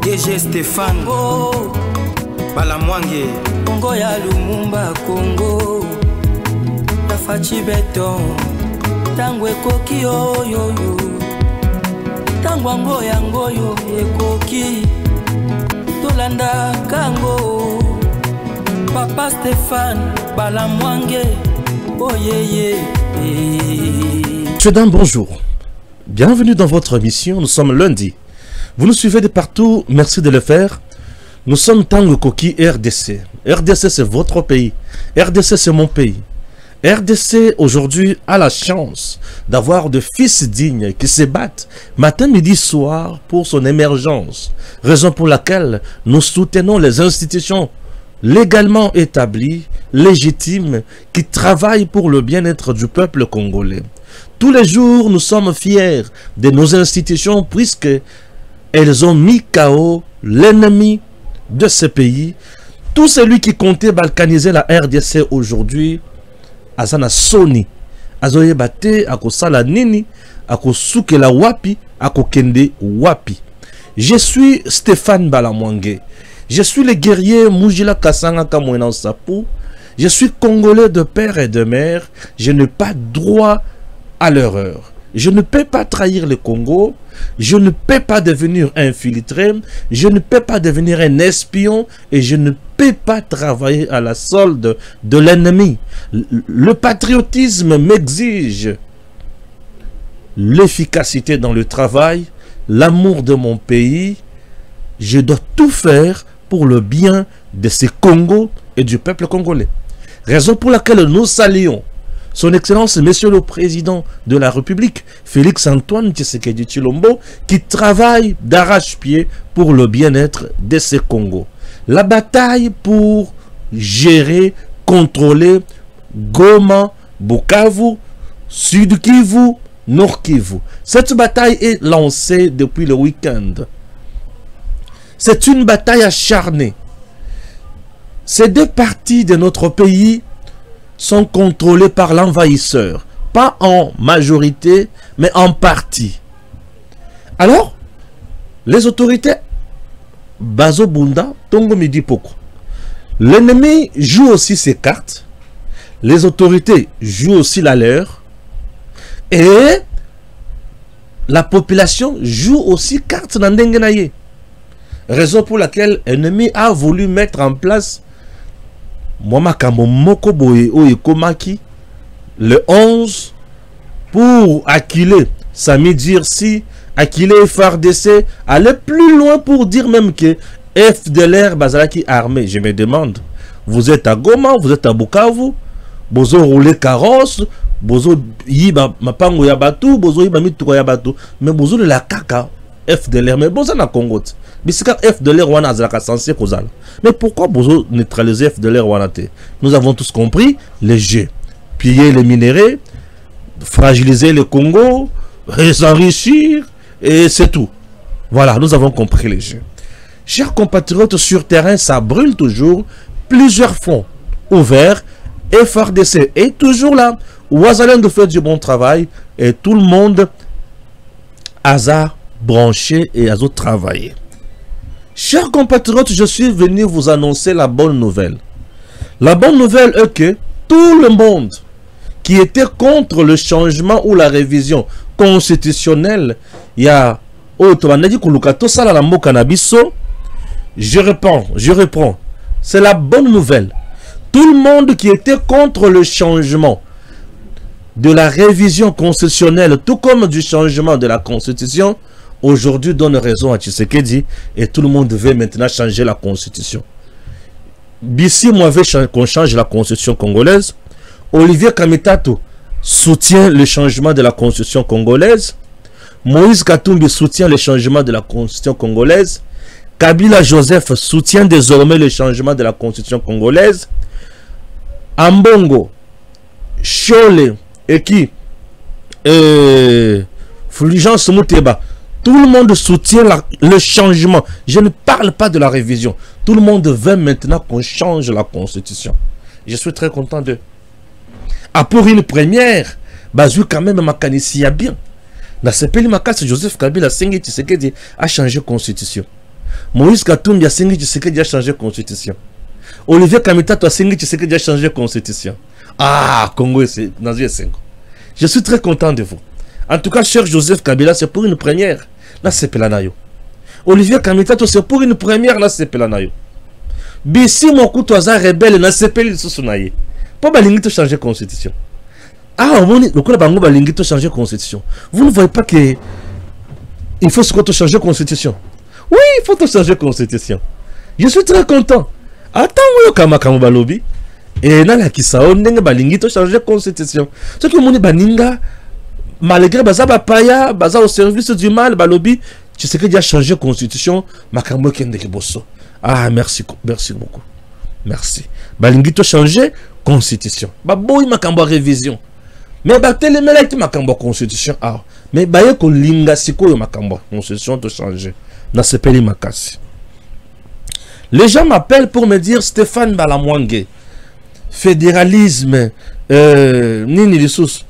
DG Stéphane Balamwange Congo ya Lumumba Congo Tafachi Beton Tangwe koki oyo Tangwango yango yo ekoki Tolanda kango Papa Stéphane Balamwange Oh yeah. Monsieur, dame, bonjour. Bienvenue dans votre émission. Nous sommes lundi. Vous nous suivez de partout. Merci de le faire. Nous sommes Tango Koki RDC. RDC, c'est votre pays. RDC, c'est mon pays. RDC, aujourd'hui, a la chance d'avoir de fils dignes qui se battent matin, midi, soir pour son émergence. Raison pour laquelle nous soutenons les institutions légalement établies, légitimes, qui travaillent pour le bien-être du peuple congolais. Tous les jours, nous sommes fiers de nos institutions puisque elles ont mis KO l'ennemi de ce pays. Tout celui qui comptait balkaniser la RDC aujourd'hui, Azana Soni, Azoye Bate, Akosala Nini, Akosuke la Wapi, Akokende Wapi. Je suis Stéphane Balamwange. Je suis le guerrier Mujila Kasanga Kamouenan Sapou. Je suis congolais de père et de mère. Je n'ai pas droit à l'erreur. Je ne peux pas trahir le Congo. Je ne peux pas devenir infiltré. Je ne peux pas devenir un espion. Et je ne peux pas travailler à la solde de l'ennemi. Le patriotisme m'exige l'efficacité dans le travail, l'amour de mon pays. Je dois tout faire pour le bien de ce Congo et du peuple congolais. Raison pour laquelle nous saluons son Excellence, Monsieur le Président de la République, Félix-Antoine Tshisekedi Tshilombo, qui travaille d'arrache-pied pour le bien-être de ce Congo. La bataille pour gérer, contrôler Goma, Bukavu, Sud Kivu, Nord Kivu. Cette bataille est lancée depuis le week-end. C'est une bataille acharnée. Ces deux parties de notre pays sont contrôlées par l'envahisseur. Pas en majorité, mais en partie. Alors, les autorités, Bazo Bunda, Tongo Midi Poko. L'ennemi joue aussi ses cartes. Les autorités jouent aussi la leur. Et la population joue aussi carte Nandengenaye. Raison pour laquelle l'ennemi a voulu mettre en place le 11 pour acculer Sami Dirsi, acculer FARDC, aller plus loin pour dire même que FDLR Bazalaki armé. Je me demande, vous êtes à Goma, vous êtes à Bukavu, bozo roulé carrosse, bozo yiba mapango yabatu, bozo yiba mituko yabatu, mais bozo de la kaka FDLR, mais bozo na Congo. Bisika FDLR wana azalaka censé kozala. Mais pourquoi bozo neutraliser FDLR wana te? Nous avons tous compris les jeux. Piller les minéraux, fragiliser le Congo, s'enrichir, et c'est tout. Voilà, nous avons compris les jeux. Chers compatriotes, sur terrain, ça brûle toujours. Plusieurs fonds ouverts. FARDC est toujours là. Ouazalène de faire du bon travail. Et tout le monde a branché et a travaillé. Chers compatriotes, je suis venu vous annoncer la bonne nouvelle. La bonne nouvelle est que tout le monde qui était contre le changement ou la révision constitutionnelle, il y a je reprends. C'est la bonne nouvelle. Tout le monde qui était contre le changement de la révision constitutionnelle, tout comme du changement de la constitution, aujourd'hui donne raison à Tshisekedi et tout le monde veut maintenant changer la constitution. Bissi moi veut qu'on change la constitution congolaise. Olivier Kamitato soutient le changement de la constitution congolaise. Moïse Katumbi soutient le changement de la constitution congolaise. Kabila Joseph soutient désormais le changement de la constitution congolaise. Ambongo, Chole et qui Fulgence Mouteba, tout le monde soutient le changement. Je ne parle pas de la révision. Tout le monde veut maintenant qu'on change la constitution. Je suis très content d'eux. Ah, pour une première, Bazou quand même Makanisi a bien. Dans ce pays, Joseph Kabila a changé la constitution. Moïse Katumbi a signé Tshisekedi a changé la constitution. Olivier Kamitato a signé Tshisekedi a changé la constitution. Ah, Congo, c'est dans les 5 ans. Je suis très content de vous. En tout cas, cher Joseph Kabila, c'est pour une première. Là, c'est Pelanayo. Olivier Kamitato, c'est pour une première. Là, c'est Pelanayo. Bissi Mokuto Aza rebelle, na sepeli Susunaye. Pour Balingito changer la constitution. Ah, le coup de Bango Balingito changer la constitution. Vous ne voyez pas que il faut changer la constitution. Oui, il faut changer la constitution. Je suis très content. Attends, vous Kamakamu Balobi. Et dans la Kisao, Nenge Balingito changer la constitution. Ce que mon Baninga, malgré Baza Bapaya, Baza au service du mal, Balobi, tu sais que déjà changé la constitution, Makambo Kende Bosso. Ah, merci beaucoup. Merci. Balingito changer constitution. Baboui Makambo révision. Mais batele melaki Makambo constitution. Ah, mais baye ko linga siko yo Makambo constitution to changer. Na sepeli makasi. Les gens m'appellent pour me dire Stéphane Balamwange. Fédéralisme, nini lissus,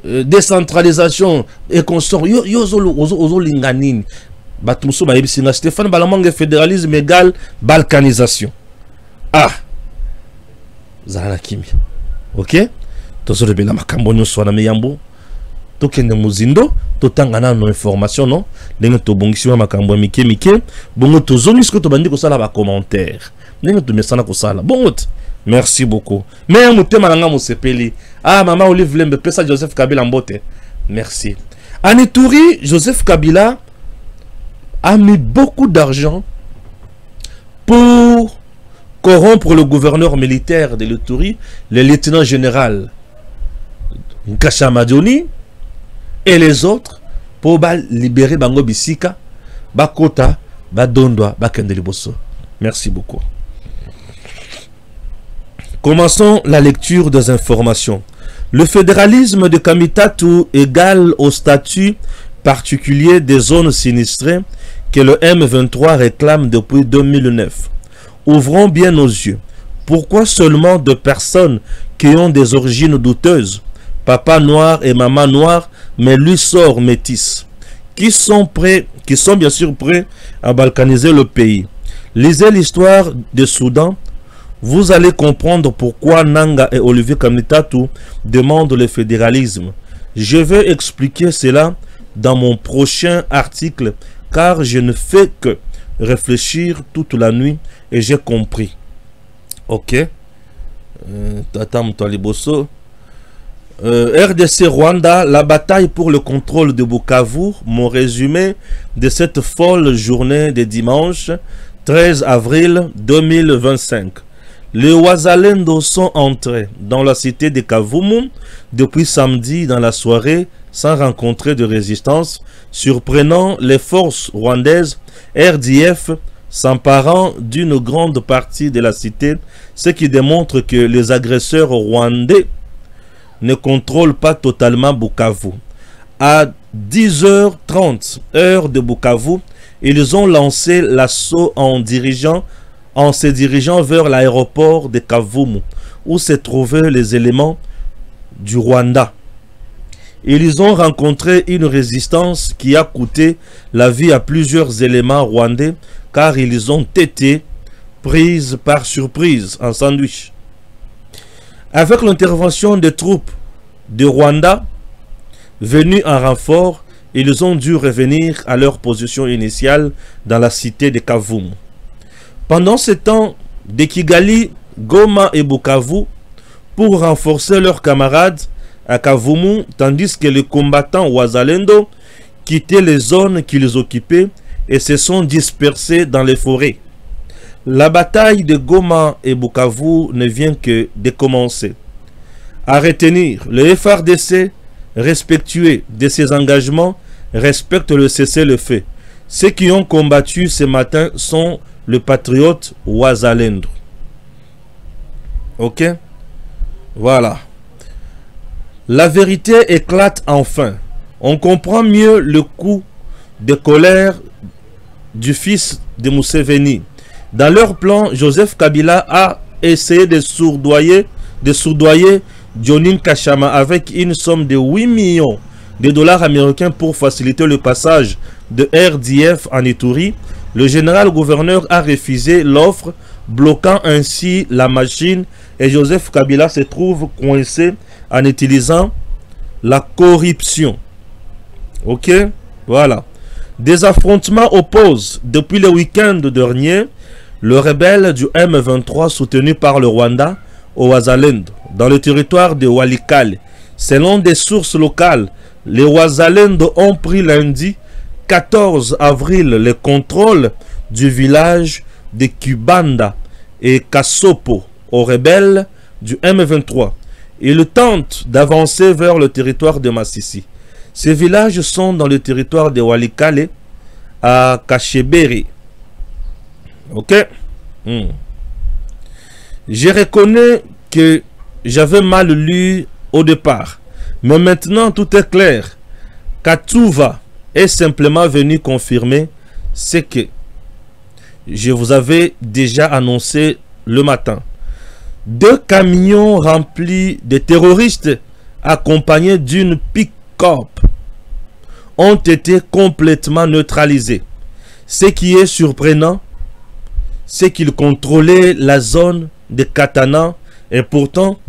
décentralisation et consort. Yo linga nini. Batumso Bayebisinga Stéphane Balamwange, fédéralisme égal balkanisation. Ah, Zana Kimi. Ok? Tozo de Bela Makambo nyonso na meyambo. Tokende muzindo, totangana no information non. Ndenge to bongisi makambo mike. Bongo tozo nisko to bandi ko sala ba commentaire. Ndenge to mesana ko sala. Bongo. Merci beaucoup. Mais mutema nanga mosepeli. Ah mama Olive Lembe pesa Joseph Kabila mbote. Merci. En Ituri, Joseph Kabila a mis beaucoup d'argent pour corrompre le gouverneur militaire de l'Ituri, le lieutenant général Nkacha Madioni et les autres pour libérer Bango Bisika, Bakota, Badondwa, Bakendeli Bosso. Merci beaucoup. Commençons la lecture des informations. Le fédéralisme de Kamitatu égale au statut particulier des zones sinistrées que le M23 réclame depuis 2009. Ouvrons bien nos yeux. Pourquoi seulement deux personnes qui ont des origines douteuses, papa noir et maman noire, mais lui sort métis, qui sont bien sûr prêts à balkaniser le pays? Lisez l'histoire de Soudan. Vous allez comprendre pourquoi Nanga et Olivier Kamitatou demandent le fédéralisme. Je vais expliquer cela dans mon prochain article, car je ne fais que réfléchir toute la nuit et j'ai compris. Ok. RDC Rwanda, la bataille pour le contrôle de Bukavu. Mon résumé de cette folle journée de dimanche 13 avril 2025. Les Wazalendo sont entrés dans la cité de Kavumu depuis samedi dans la soirée sans rencontrer de résistance, surprenant les forces rwandaises RDF s'emparant d'une grande partie de la cité, ce qui démontre que les agresseurs rwandais ne contrôlent pas totalement Bukavu. À 10h30 heure de Bukavu, ils ont lancé l'assaut en se dirigeant vers l'aéroport de Kavumu, où se trouvaient les éléments du Rwanda. Ils ont rencontré une résistance qui a coûté la vie à plusieurs éléments rwandais, car ils ont été pris par surprise en sandwich. Avec l'intervention des troupes de Rwanda venues en renfort, ils ont dû revenir à leur position initiale dans la cité de Kavumu. Pendant ce temps, de Kigali, Goma et Bukavu, pour renforcer leurs camarades à Kavumu, tandis que les combattants Wazalendo quittaient les zones qu'ils occupaient et se sont dispersés dans les forêts. La bataille de Goma et Bukavu ne vient que de commencer. À retenir, le FRDC, respectueux de ses engagements, respecte le cessez-le-feu. Ceux qui ont combattu ce matin sont le patriote Wazalendo. Ok? Voilà. La vérité éclate enfin. On comprend mieux le coup de colère du fils de Museveni. Dans leur plan, Joseph Kabila a essayé de soudoyer Johnny Kachama avec une somme de 8 millions de dollars américains pour faciliter le passage de RDF en Ituri, Le général-gouverneur a refusé l'offre, bloquant ainsi la machine, et Joseph Kabila se trouve coincé en utilisant la corruption. Ok, voilà. Des affrontements opposent depuis le week-end dernier le rebelle du M23 soutenu par le Rwanda au Wazalendo, dans le territoire de Walikale. Selon des sources locales, les Wazalendo ont pris lundi 14 avril le contrôle du village de Kibanda et Kasopo aux rebelles du M23. Ils tentent d'avancer vers le territoire de Massissi. Ces villages sont dans le territoire de Walikale à Kacheberi. Ok. Je reconnais que j'avais mal lu au départ, mais maintenant tout est clair. Katouva est simplement venu confirmer ce que je vous avais déjà annoncé le matin. 2 camions remplis de terroristes accompagnés d'une pick-up ont été complètement neutralisés. Ce qui est surprenant, c'est qu'ils contrôlaient la zone de Katana et pourtant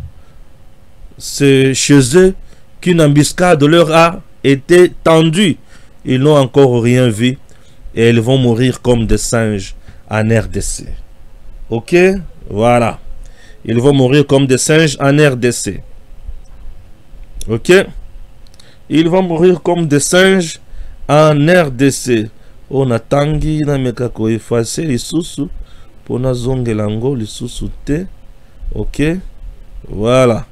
c'est chez eux qu'une embuscade leur a été tendue. Ils n'ont encore rien vu et ils vont mourir comme des singes en RDC. Ok, voilà. Ils vont mourir comme des singes en RDC. Ok, ils vont mourir comme des singes en RDC. On a tangi na meka ko effacer les sous pour na zongelango les sous te. Ok, voilà.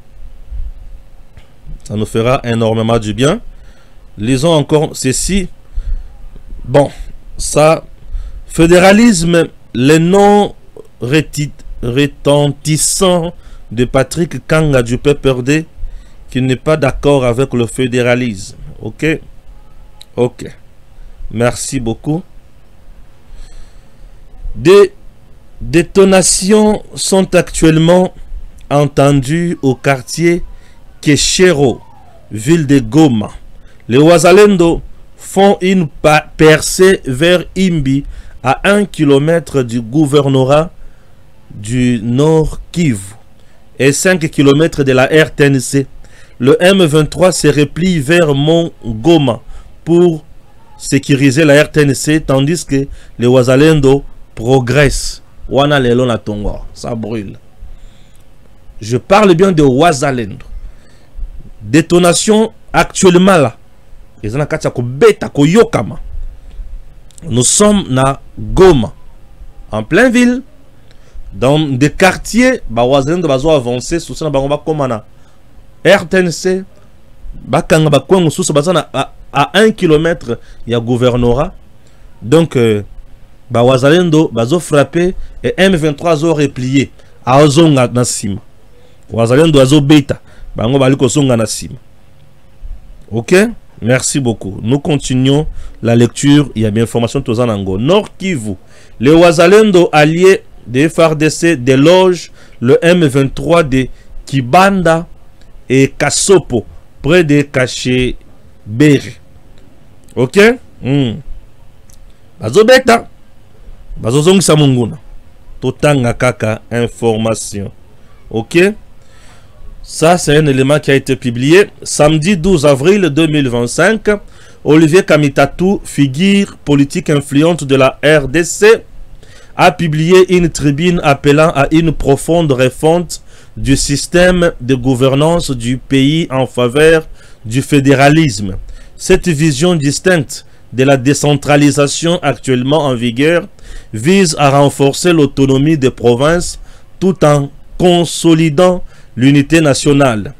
Ça nous fera énormément du bien. Lisons encore ceci. Bon, ça, fédéralisme, les noms retentissants de Patrick Kanga du PPRD qui n'est pas d'accord avec le fédéralisme. Ok, ok. Merci beaucoup. Des détonations sont actuellement entendues au quartier Keshero, ville de Goma. Les Wazalendo font une percée vers Imbi à 1 km du gouvernorat du Nord Kivu et 5 km de la RTNC. Le M23 se replie vers Mont Goma pour sécuriser la RTNC tandis que les Wazalendo progressent. Wana lelo na tongo, ça brûle. Je parle bien de Wazalendo. Détonation actuellement là. Nous sommes na Goma, en plein ville, dans des quartiers, Wazalendo bazo avancer sous ça ba komana RTNC bakanga bakwango sous ça à 1 km il y a gouvernorat. Donc Wazalendo bazo frapper et M23 zo replié a ozonga na sima. Wazalendo azo beta bango baliko songa na sima. OK? Merci beaucoup. Nous continuons la lecture. Il y a bien information tous en ango. Nord Kivu. Les Wazalendo alliés des FARDC délogent le M23 de Kibanda et Kasopo près de Kacheberi. Ok? Bazo beta. Bazo zongi samunguna. Totanga kaka information. Ok? Ça, c'est un élément qui a été publié samedi 12 avril 2025. Olivier Kamitatou, figure politique influente de la RDC, a publié une tribune appelant à une profonde refonte du système de gouvernance du pays en faveur du fédéralisme. Cette vision distincte de la décentralisation actuellement en vigueur vise à renforcer l'autonomie des provinces tout en consolidant l'unité nationale.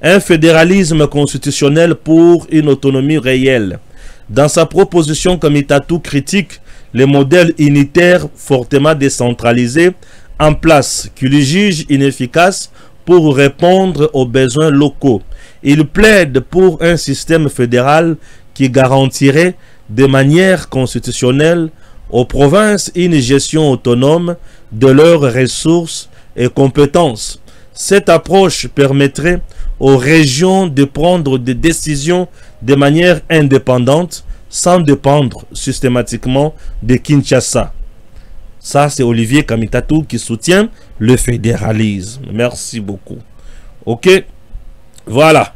Un fédéralisme constitutionnel pour une autonomie réelle. Dans sa proposition, Kamitatou critique les modèles unitaires fortement décentralisés en place qu'il juge inefficaces pour répondre aux besoins locaux. Il plaide pour un système fédéral qui garantirait de manière constitutionnelle aux provinces une gestion autonome de leurs ressources et compétences. Cette approche permettrait aux régions de prendre des décisions de manière indépendante, sans dépendre systématiquement de Kinshasa. Ça, c'est Olivier Kamitatu qui soutient le fédéralisme. Merci beaucoup. Ok. Voilà.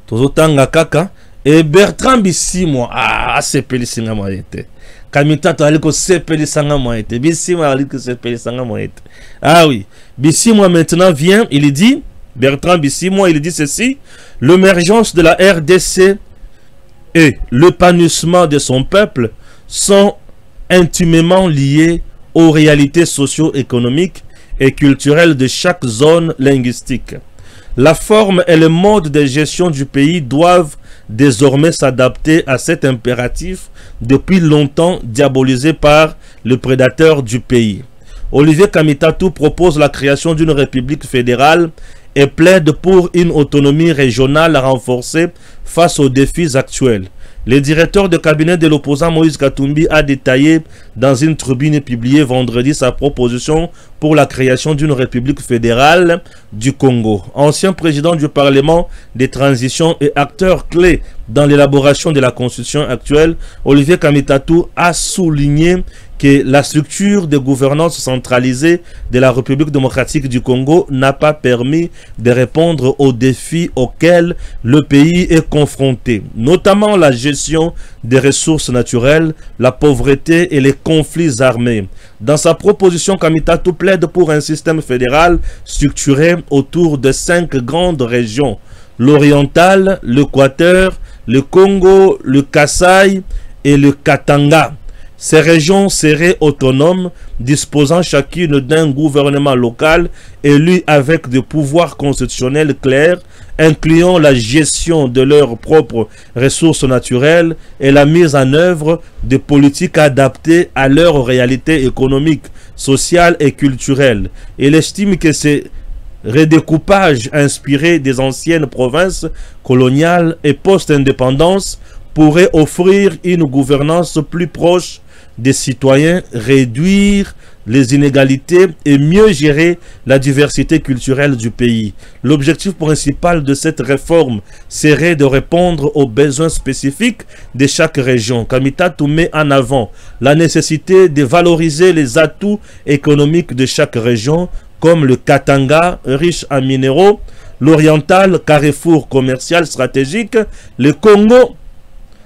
Tozotanga kaka. Et Bertrand Bisimwa. Ah, c'est Pélissinga Moïte. Kamitatu aliko c'est Pélissinga Moïte. Bisimwa aliko c'est Pélissinga Moïte. Ah oui. Bisimwa maintenant vient, il dit, Bertrand Bisimwa, il dit ceci: l'émergence de la RDC et l'épanouissement de son peuple sont intimement liés aux réalités socio-économiques et culturelles de chaque zone linguistique. La forme et le mode de gestion du pays doivent désormais s'adapter à cet impératif depuis longtemps diabolisé par le prédateur du pays. Olivier Kamitatu propose la création d'une république fédérale et plaide pour une autonomie régionale renforcée face aux défis actuels. Le directeur de cabinet de l'opposant Moïse Katumbi a détaillé dans une tribune publiée vendredi sa proposition pour la création d'une république fédérale du Congo. Ancien président du Parlement des transitions et acteur clé dans l'élaboration de la constitution actuelle, Olivier Kamitatu a souligné que la structure de gouvernance centralisée de la République démocratique du Congo n'a pas permis de répondre aux défis auxquels le pays est confronté, notamment la gestion des ressources naturelles, la pauvreté et les conflits armés. Dans sa proposition, Kamitatu plaide pour un système fédéral structuré autour de 5 grandes régions: l'Oriental, l'Équateur, le Congo, le Kasaï et le Katanga. Ces régions seraient autonomes, disposant chacune d'un gouvernement local élu avec des pouvoirs constitutionnels clairs, incluant la gestion de leurs propres ressources naturelles et la mise en œuvre de politiques adaptées à leurs réalités économiques, sociales et culturelles. Il estime que ces redécoupage inspiré des anciennes provinces coloniales et post-indépendance pourrait offrir une gouvernance plus proche des citoyens, réduire les inégalités et mieux gérer la diversité culturelle du pays. L'objectif principal de cette réforme serait de répondre aux besoins spécifiques de chaque région. Kamitatu met en avant la nécessité de valoriser les atouts économiques de chaque région, comme le Katanga, riche en minéraux, l'Oriental, carrefour commercial stratégique, le Congo,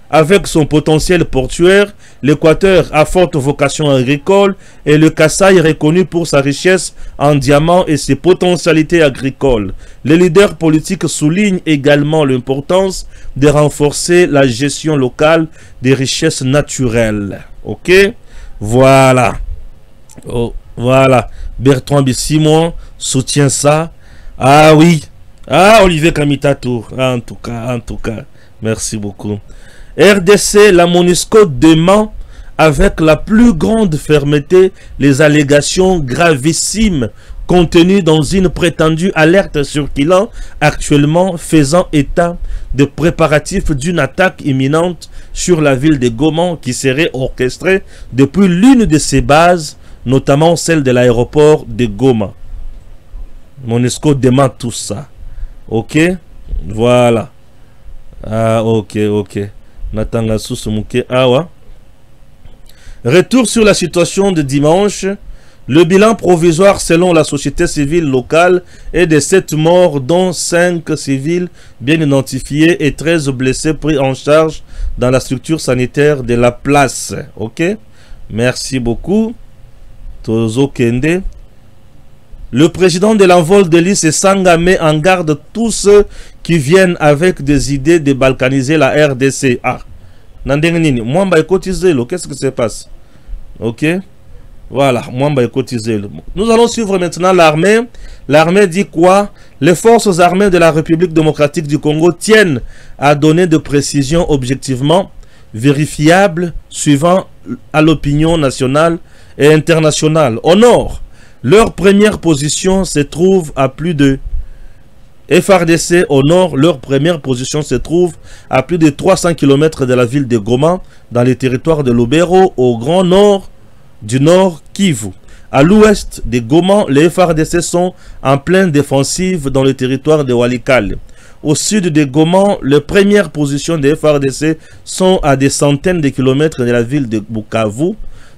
avec son potentiel portuaire, l'Équateur à forte vocation agricole et le Kasaï reconnu pour sa richesse en diamants et ses potentialités agricoles. Les leaders politiques soulignent également l'importance de renforcer la gestion locale des richesses naturelles. Ok? Voilà. Oh, voilà. Bertrand Bisimwa soutient ça. Ah oui. Ah, Olivier Kamitatu. En tout cas. Merci beaucoup. RDC, la MONUSCO dément avec la plus grande fermeté les allégations gravissimes contenues dans une prétendue alerte circulant actuellement faisant état de préparatifs d'une attaque imminente sur la ville de Goma qui serait orchestrée depuis l'une de ses bases, notamment celle de l'aéroport de Goma. MONUSCO dément tout ça. Ok? Voilà. Ah, ok. Retour sur la situation de dimanche. Le bilan provisoire selon la société civile locale est de 7 morts dont 5 civils bien identifiés et 13 blessés pris en charge dans la structure sanitaire de la place. Ok? Merci beaucoup. Tozo Kende. Le président de l'envol de l'Is Sanga met en garde tous ceux qui viennent avec des idées de balkaniser la RDC. Ah, Mwamba Ekotizelo, qu'est-ce qui se passe? Ok, voilà, Mwamba Ekotizelo. Nous allons suivre maintenant l'armée. L'armée dit quoi? Les forces armées de la République démocratique du Congo tiennent à donner des précisions objectivement vérifiables suivant à l'opinion nationale et internationale. Au nord, leur première position se trouve à plus de FRDC au nord, leur première position se trouve à plus de 300 km de la ville de Goma, dans les territoires de Lubero, au grand nord du nord Kivu. À l'ouest de Goma, les FRDC sont en pleine défensive dans le territoire de Walikale. au sud de Goma. Les premières positions des FARDC sont à des centaines de kilomètres de la ville de Bukavu,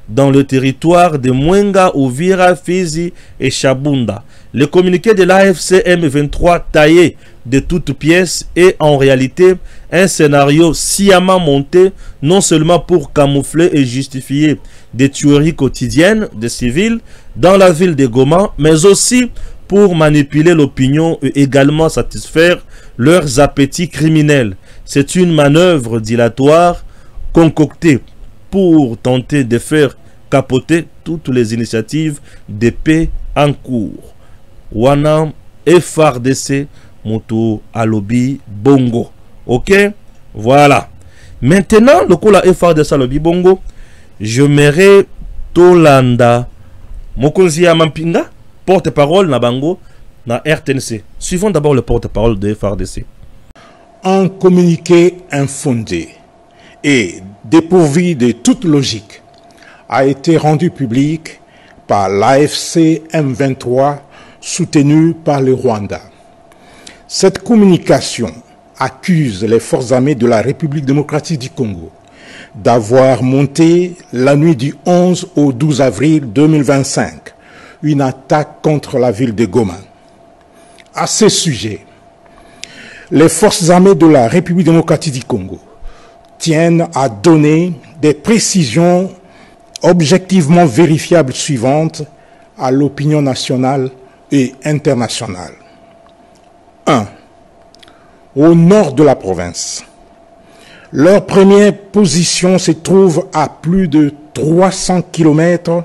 dans le territoire de Mwenga, Uvira, Fizi et Shabunda. Le communiqué de l'AFC M23 taillé de toutes pièces est en réalité un scénario sciemment monté, non seulement pour camoufler et justifier des tueries quotidiennes des civils dans la ville de Goma, mais aussi pour manipuler l'opinion et également satisfaire leurs appétits criminels. C'est une manœuvre dilatoire concoctée pour tenter de faire capoter toutes les initiatives de paix en cours. Wana FARDC Moto Alobi Bongo. Ok? Voilà. Maintenant, le coup la FARDC Alobi Bongo, je m'irai Tolanda Mokonzi Amampinga, porte-parole na Bango, na RTNC. Suivons d'abord le porte-parole de FARDC. Un communiqué infondé et dépourvu de toute logique a été rendu public par l'AFC M23 soutenu par le Rwanda. Cette communication accuse les forces armées de la République démocratique du Congo d'avoir monté la nuit du 11 au 12 avril 2025 une attaque contre la ville de Goma. À ce sujet, les forces armées de la République démocratique du Congo tiennent à donner des précisions objectivement vérifiables suivantes à l'opinion nationale et internationale. 1. Au nord de la province, leur première position se trouve à plus de 300 km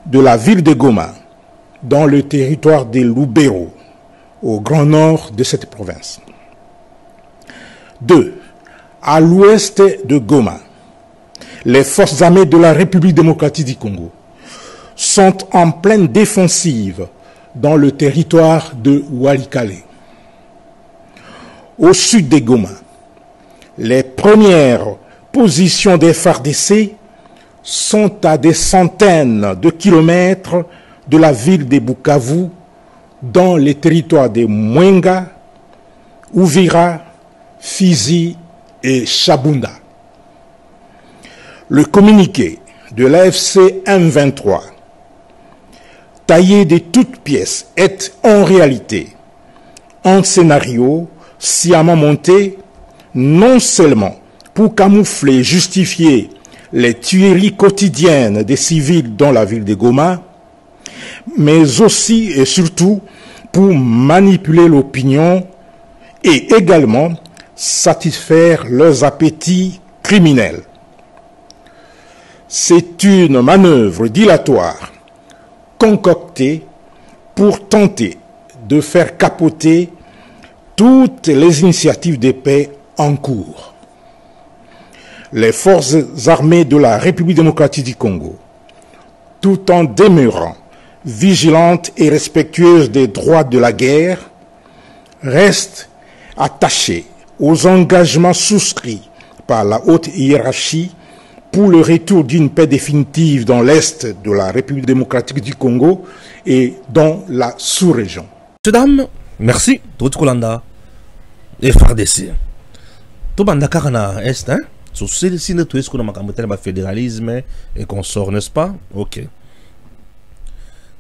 de la ville de Goma, dans le territoire de Lubero, au grand nord de cette province. 2. À l'ouest de Goma, les forces armées de la République démocratique du Congo sont en pleine défensive dans le territoire de Walikale. Au sud de Goma, les premières positions des FARDC sont à des centaines de kilomètres de la ville de Bukavu, dans les territoires de Mwenga, Uvira, Fizi et Shabunda. Le communiqué de l'AFC M23, taillé de toutes pièces, est en réalité un scénario sciemment monté, non seulement pour camoufler et justifier les tueries quotidiennes des civils dans la ville de Goma, mais aussi et surtout pour manipuler l'opinion et également satisfaire leurs appétits criminels. C'est une manœuvre dilatoire concoctée pour tenter de faire capoter toutes les initiatives de paix en cours. Les forces armées de la République démocratique du Congo, tout en demeurant vigilantes et respectueuses des droits de la guerre, restent attachées aux engagements souscrits par la haute hiérarchie pour le retour d'une paix définitive dans l'Est de la République démocratique du Congo et dans la sous-région. Mesdames, merci. Tout Kolanda et FARDC. Tout bandakana est, hein? Sur si nous tous qu'on a fédéralisme et qu'on sort, n'est-ce pas? Ok.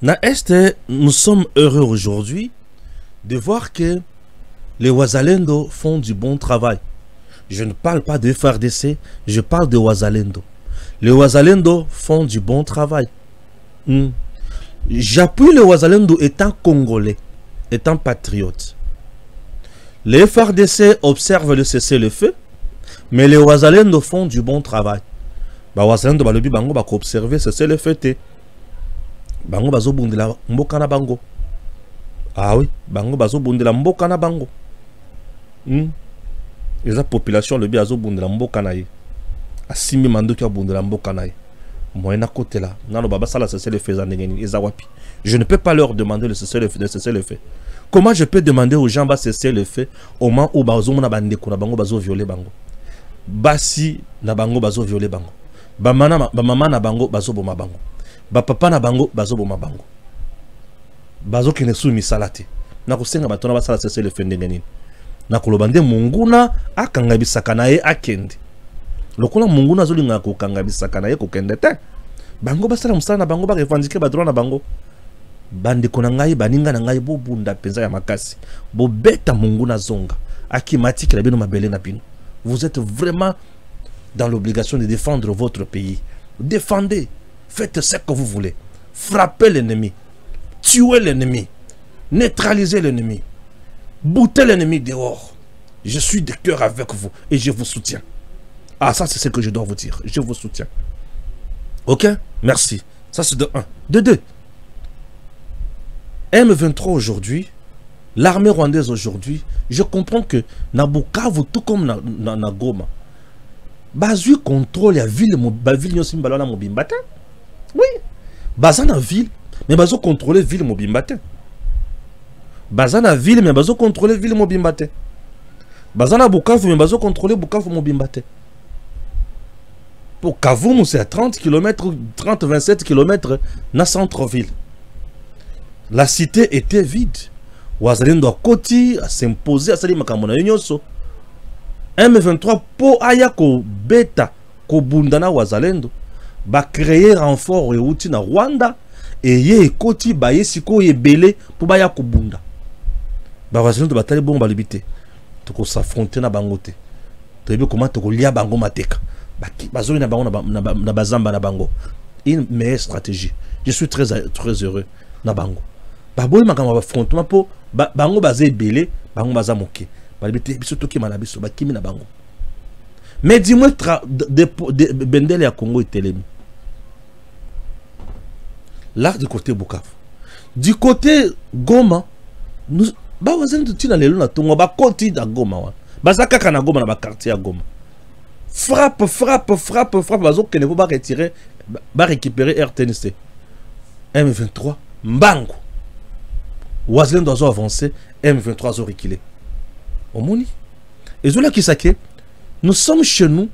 Na Est, nous sommes heureux aujourd'hui de voir que les Wazalendo font du bon travail. Je ne parle pas de FARDC, je parle de Wazalendo. Les Wazalendo font du bon travail. J'appuie les Wazalendo étant congolais, étant patriote. Les FARDC observent le cessez-le-feu, mais les Wazalendo font du bon travail. Ba Wazalendo ba lobi bango ba ko observer cessez-le-feu te. Bango bazo bundela mboka na bango. Ah oui, bango bazo bundela mboka na bango. La population le biazo bundela mboka na ye. Asimi mandoki bundela mboka na ye. Moyena côté là, nano baba sala cessez-le-feu za ndengeni ezawapi. Je ne peux pas leur demander le cessez-le-feu. Comment je peux demander aux gens de cesser le fait au moment où bazo mona bande ko na bango bazo violer bango. Basi na bango bazo violer bango. Ba mama na bango bazo boma bango. Ba papa na bango bazo boma bango. Bazo kine sou misalate. Na ko senga batona basala cesser le fait ndengeni. na kolobande monguna akanga bisaka na ye akende lokola monguna zolinga ko kanga bisaka na ye ko kende te bango basala musala na bango ba revendiquer ba droit na bango bande konangai baninga na ngai bo bunda penza ya makasi bo beta monguna zonga akimatiki la bino mabele na bino. Vous êtes vraiment dans l'obligation de défendre votre pays. Défendez, faites ce que vous voulez. Frappez l'ennemi, tuez l'ennemi, neutralisez l'ennemi, boutez l'ennemi dehors. Je suis de cœur avec vous et je vous soutiens. Ah, ça c'est ce que je dois vous dire. Je vous soutiens. Ok? Merci. Ça c'est de 1. De 2. M23 aujourd'hui, l'armée rwandaise aujourd'hui, je comprends que na Bukavu, tout comme na Goma, bazui contrôle la ville, la ville yosi mbalona mobimbate. Oui. Baza na ville, mais bazo contrôler ville mobimbate. Baza na ville, mais bazo contrôler ville mobimbate. Baza na Bukavu, mais bazo contrôler Bukavu mobimbate. Pour Kavumu, c'est à 30 km, 30-27 km na centre-ville. La cité était vide. Wazalendo a koti a s'imposer à sali makamona nyonso. M23 po aya ko beta ko bundana Wazalendo ba créer renfort euti na Rwanda et ye koti ba yesiko yebele po ba ya ko bunda. Ba Wazalendo batali bomba libité. To ko s'affronter na bangote. To yebe comment to ko lia bango mateka. Ba zoli na bango na bazamba na bango. Une meilleure stratégie. Je suis très heureux na bango. Baboy makama affrontement po bango bazé belé bango baza moké balibité biso toki malabiso bakimi na bango. Mais dis-moi de bendele ya Congo etelemi là du côté Bukavu, du côté Goma nous ba wazani tutina lelo na tongo ba koti da Goma wa bazaka kana Goma na ba quartier ya Goma frappe bazo kene po ba retirer ba récupérer RTNC M23 mbango Wazalendo doit avancer, M23 doit reculer. Omoni. Et Zola Kisake, nous sommes chez nous,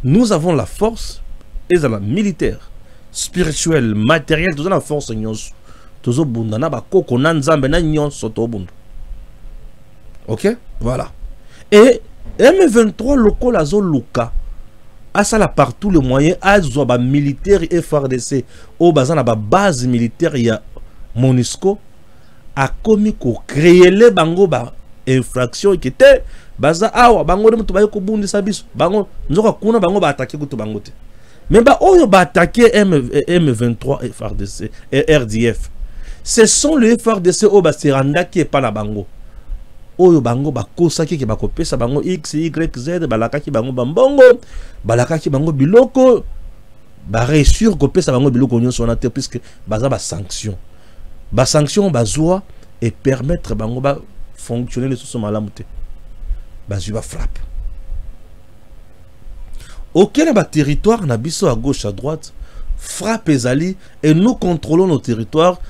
nous avons la force, et la militaire, spirituelle, matérielle, tout ça la force, tout ça bundana ba koko nanzambe na nyon soto bundu. Ok? Voilà. Et M23 loko la zone luka. A ça là partout le moyen a ba militaire et FARDC au bazana ba base militaire il y a MONUSCO a commis ko créer les bango ba infraction qui était baza awa bango de mutu ba ko bundi sabiso bango nzoka kuna bango ba attaquer ko to bango te mais ba oyo ba attaquer M23 et FARDC et RDF ce sont les FARDC o ba seranda qui est pas la bango oyo bango ba kosaki ki ba kopesa bango X Y Z balaka ki bango bambongo balaka ki bango biloko ba réussir kopesa bango biloko nyonso na te puisque baza ba sanction. Ba sanction bazoa et permettre bango ba fonctionner les sous malamute. Bazu ba frappe. Auquel ba territoire na biso à gauche à droite frappe ezali et nous contrôlons nos territoires.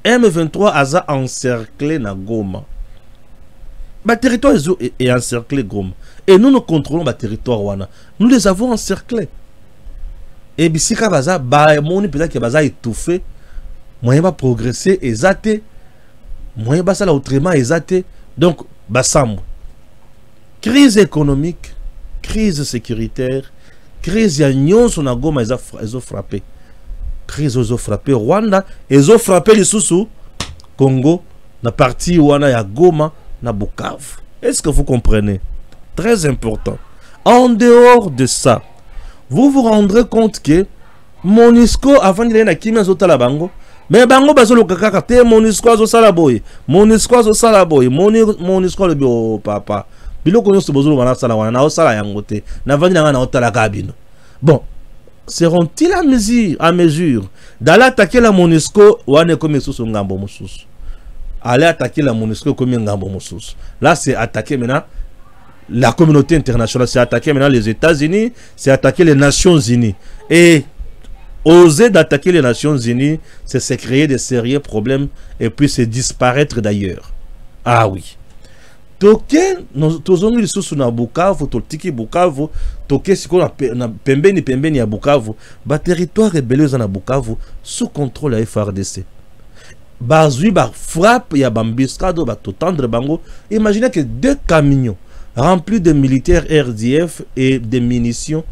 M23 aza encerclé na Goma. Ba territoire est encerclé Goma et nous contrôlons ba territoire wana. Nous les avons encerclés. Et bisika baza ba moni peut-être que baza étouffé. Moyen va progresser exacté moyen va ça autrement exacté donc bassam crise économique crise sécuritaire crise ya nyonso na Goma ils ont frappé crise ils ont frappé Rwanda ils ont frappé les sous Congo na partie wana ya Goma na Bukavu. Est-ce que vous comprenez? Très important. En dehors de ça vous vous rendrez compte que MONUSCO avant de na kimia zotala bango mais bango bazolo kaka te MONUSCO azo sala boy MONUSCO azo sala boy MONUSCO le bio papa biloko nyonso bozolo bana sala wana na osala yango te na vandi na otala kabino. Bon, seront-ils à mesure d'aller attaquer la MONUSCO wana comme sous ngambo mususu aller attaquer la MONUSCO comme ngambo mususu là c'est attaquer maintenant la communauté internationale, c'est attaquer maintenant les États-Unis, c'est attaquer les Nations Unies et oser d'attaquer les Nations Unies, c'est se créer des sérieux problèmes et puis c'est disparaître d'ailleurs. Ah oui. Toke, tozongi lisusu na Bukavu, totiki Bukavu, toke siko na pembeni ya Bukavu, ba territoire rebelleux na Bukavu sous contrôle ya FARDC. bazui ba frappe ya bambiscado ba totendre bango. Imaginez que 2 camions remplis de militaires RDF et de munitions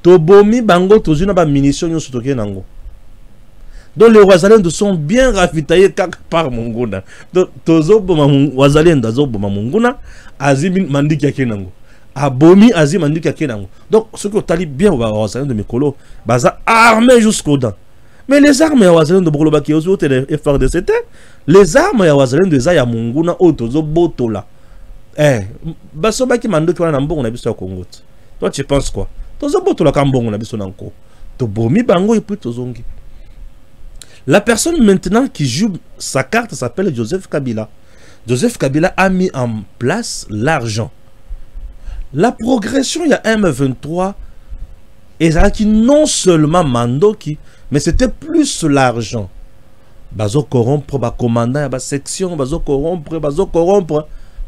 tobomi bango tozuna ba munitions nyo sotoke nango. Donc les Wazalendo sont bien ravitaillés quelque part monguna. Donc tozo boma Wazalendo zo boma monguna azimi mandiki akenango. Abomi azimi mandiki akenango. Donc ce que tali bien Wazalendo mikolo baza armé jusqu'aux dents. Mais les armes ya Wazalendo bokolo baki ozo te FRDC les armes ya Wazalendo za ya monguna otozo botola. Baso baki mandoki wana mbongo na biso ya Congo. Toi tu penses quoi? Tozo botola ka mbongo na biso nanko. To bomi bango et puis tozongi. La personne maintenant qui joue sa carte s'appelle Joseph Kabila. Joseph Kabila a mis en place l'argent. La progression, il y a M23, et ça qui non seulement Mandoki, mais c'était plus l'argent. Bazo corrompre, ba commandant, ba section, bazo corrompre,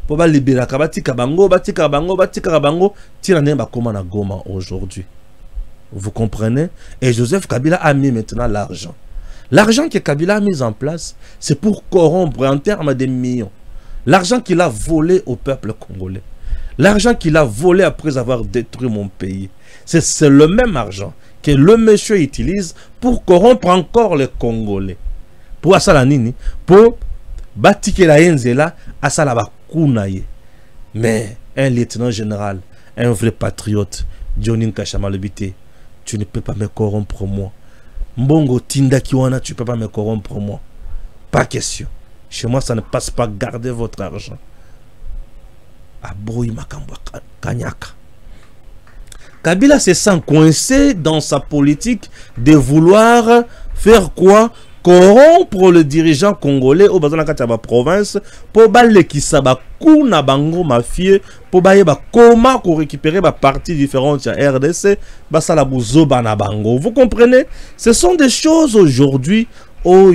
pour ba libérer batika bango, tirané ba commandant Goma aujourd'hui. Vous comprenez? Et Joseph Kabila a mis maintenant l'argent. L'argent que Kabila a mis en place, c'est pour corrompre en termes de millions. L'argent qu'il a volé au peuple congolais. L'argent qu'il a volé après avoir détruit mon pays. C'est le même argent que le monsieur utilise pour corrompre encore les Congolais. Pour Asala Nini, pour bâtir la Enzela, Asala Bakunaye. Mais un lieutenant général, un vrai patriote, Johnny Nkashama Lebité, tu ne peux pas me corrompre moi. Mbongo Tinda Kiwana, tu ne peux pas me corrompre moi. Pas question. Chez moi, ça ne passe pas. Gardez votre argent. Aboui Makambo Kanyaka. Kabila se sent coincé dans sa politique de vouloir faire quoi? Corrompre le dirigeant congolais au bazana kataba province pour baler qui saba kuna bango mafieux pour bailler ba comment pour récupérer ba parties différentes à RDC basala buzo bana bango. Vous comprenez? Ce sont des choses aujourd'hui où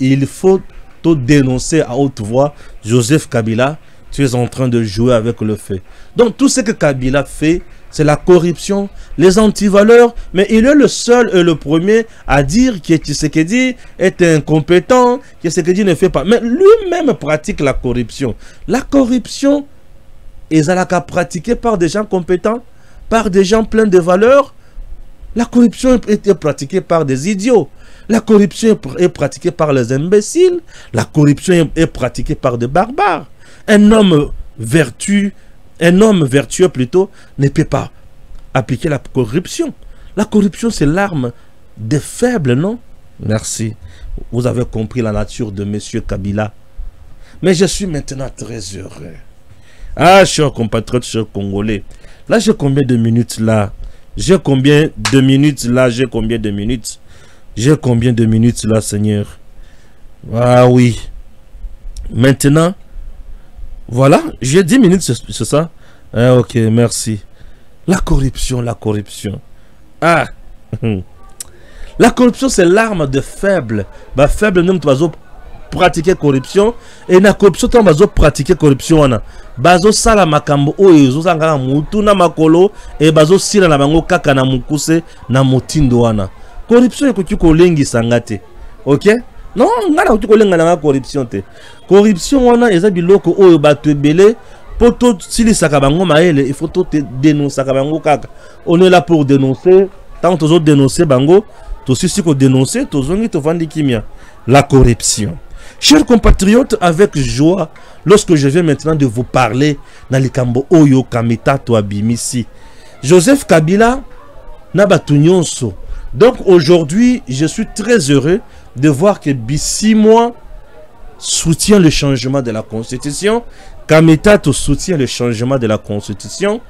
il faut tout dénoncer à haute voix. Joseph Kabila, tu es en train de jouer avec le feu. Donc tout ce que Kabila fait, c'est la corruption, les antivaleurs, mais il est le seul et le premier à dire que Tshisekedi est incompétent, que Tshisekedi ne fait pas. Mais lui-même pratique la corruption. La corruption est pratiquée par des gens compétents, par des gens pleins de valeurs. La corruption est pratiquée par des idiots. La corruption est pratiquée par les imbéciles. La corruption est pratiquée par des barbares. Un homme vertueux plutôt, ne peut pas appliquer la corruption. La corruption, c'est l'arme des faibles, non? Merci. Vous avez compris la nature de M. Kabila. Mais je suis maintenant très heureux. Ah, chers compatriotes, chers Congolais. Là, j'ai combien de minutes là? J'ai combien de minutes là? J'ai combien de minutes? J'ai combien de minutes là, Seigneur? Ah oui. Maintenant, voilà, j'ai 10 minutes, c'est ça? Ah, ok, merci. La corruption, la corruption. Ah, la corruption, c'est l'arme de faible. Bah, faible, nous, tu vas pratiquer corruption. Et la corruption, tu vas pratiquer corruption. Bazo sala makambo o ezo sangana mutu na makolo et bazo sila na bango kaka na mukuse na motindo wana. Corruption ekoki kolengi sangate. OK? Non, ngana okuti kolenga na corruption te. Corruption wana eza biloko oyo bato ebele poto sili saka bango maele, il faut tout dénoncer bango kaka. On est là pour dénoncer. Tant que dénoncer bango, to sisi ko dénoncer, to zongi to vandi kimia. La corruption. Chers compatriotes, avec joie, lorsque je viens maintenant de vous parler dans les Kambo Oyo Kamita to Abimisi, Joseph Kabila Nabatunyonso. Donc aujourd'hui, je suis très heureux de voir que Bissimois soutient le changement de la Constitution, Kamita soutient le changement de la Constitution,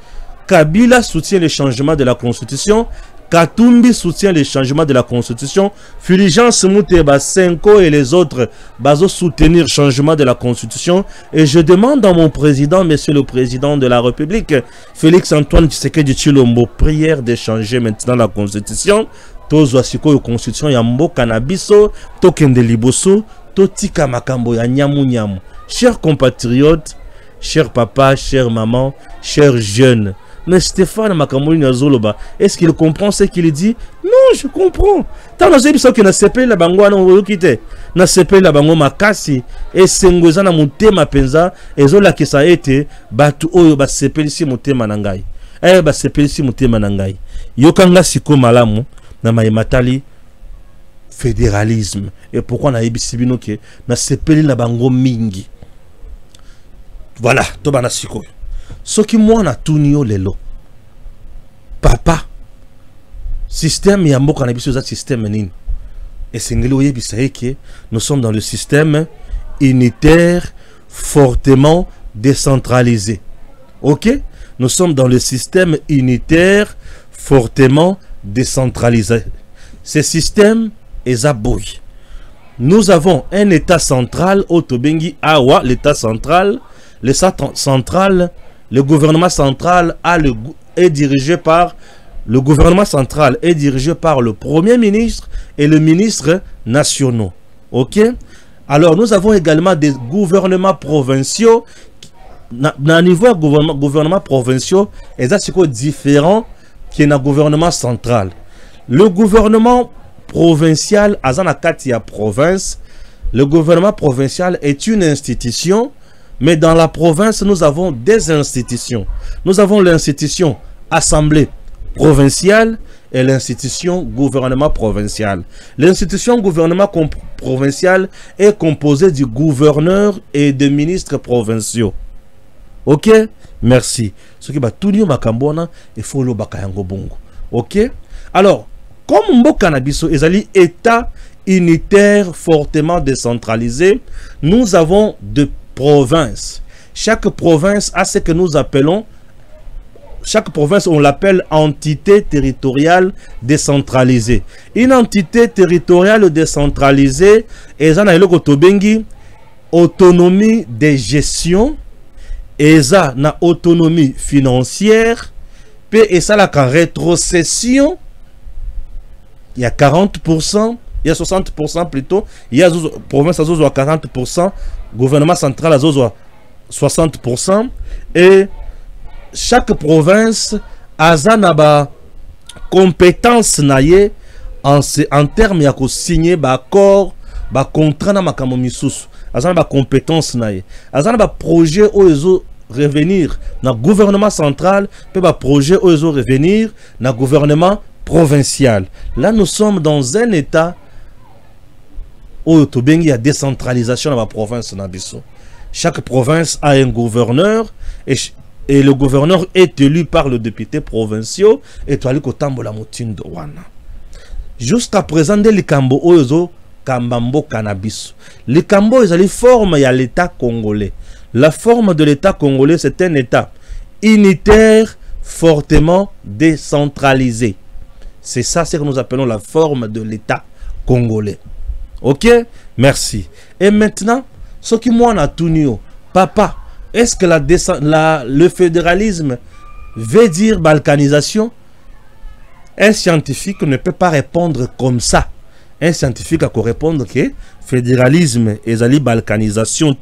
Kabila soutient le changement de la Constitution, Katumbi soutient le changement de la Constitution, Fulgence Muteba, Senko et les autres baso soutenir le changement de la Constitution. Et je demande à mon président, monsieur le président de la République, Félix Antoine Tshisekedi Tshilombo, prière de changer maintenant la Constitution. Tozo asiko Constitution ya mboka na biso, tokende liboso, totika makambo ya nyamu nyamu. Chers compatriotes, chers papas, chers mamans, chers jeunes, Mais Stéphane Makamoni Azoloba, est-ce qu'il comprend ce qu'il dit? Non, je comprends. Tant que j'ai que na CP la bango na okite, na CP la bango makasi et sengoza na mutema penza ezola ki ça été batu oyo ba CP ici mutema na ngai. Ba CP ici mutema na ngai. Yokanga siko malamu na maimatali fédéralisme. Et pourquoi na yebisi bino ke na CP la bango mingi. Voilà, to bana siko. Ce qui moi na tunio lelo papa système ya mboka na biso za système nini et sengeli oyebisa que nous sommes dans le système unitaire fortement décentralisé. OK, nous sommes dans le système unitaire fortement décentralisé. Ce système est aboui. Nous avons un état central au Tobengi Awa, l'état central, le gouvernement central est dirigé par le gouvernement central est dirigé par le premier ministre et le ministre nationaux. OK? Alors nous avons également des gouvernements provinciaux. Dans niveau gouvernement provinciaux, et ça c'est différent qui est un gouvernement central. Le gouvernement provincial azana katia province, le gouvernement provincial est une institution. Mais dans la province, nous avons des institutions. Nous avons l'institution Assemblée provinciale et l'institution gouvernement provincial. L'institution gouvernement provincial est composée du gouverneur et des ministres provinciaux. OK? Merci. Ce qui va tout dire Makambona, il faut le bakayango bongo. OK? Alors, comme Mboka Nabiso ezali état unitaire fortement décentralisé, nous avons de province. Chaque province a ce que nous appelons, chaque province on l'appelle entité territoriale décentralisée. Une entité territoriale décentralisée est une autonomie de gestion, et ça na autonomie financière, et ça la rétrocession, il y a 40%. Il y a 60% plutôt. Il y a province à 40%. Gouvernement central à 60%. Et chaque province a une compétence en termes de signer un accord, un contrat dans une compétence. Un projet où revenir dans le gouvernement central, un projet où revenir dans le gouvernement provincial. Là, nous sommes dans un état où il y a décentralisation dans la province. Chaque province a un gouverneur et le gouverneur est élu par le député provincial et tu as jusqu'à présent, les Kambo Ozo Kambambo Cannabis. Les Kambo, ils forment l'état congolais. La forme de l'état congolais, c'est un état unitaire fortement décentralisé. C'est ça ce que nous appelons la forme de l'état congolais. OK? Merci. Et maintenant, ce qui moi n'a tout nu, papa, est-ce que le fédéralisme veut dire balkanisation? Un scientifique ne peut pas répondre comme ça. Un scientifique a qu'à répondre que fédéralisme est la balkanisation,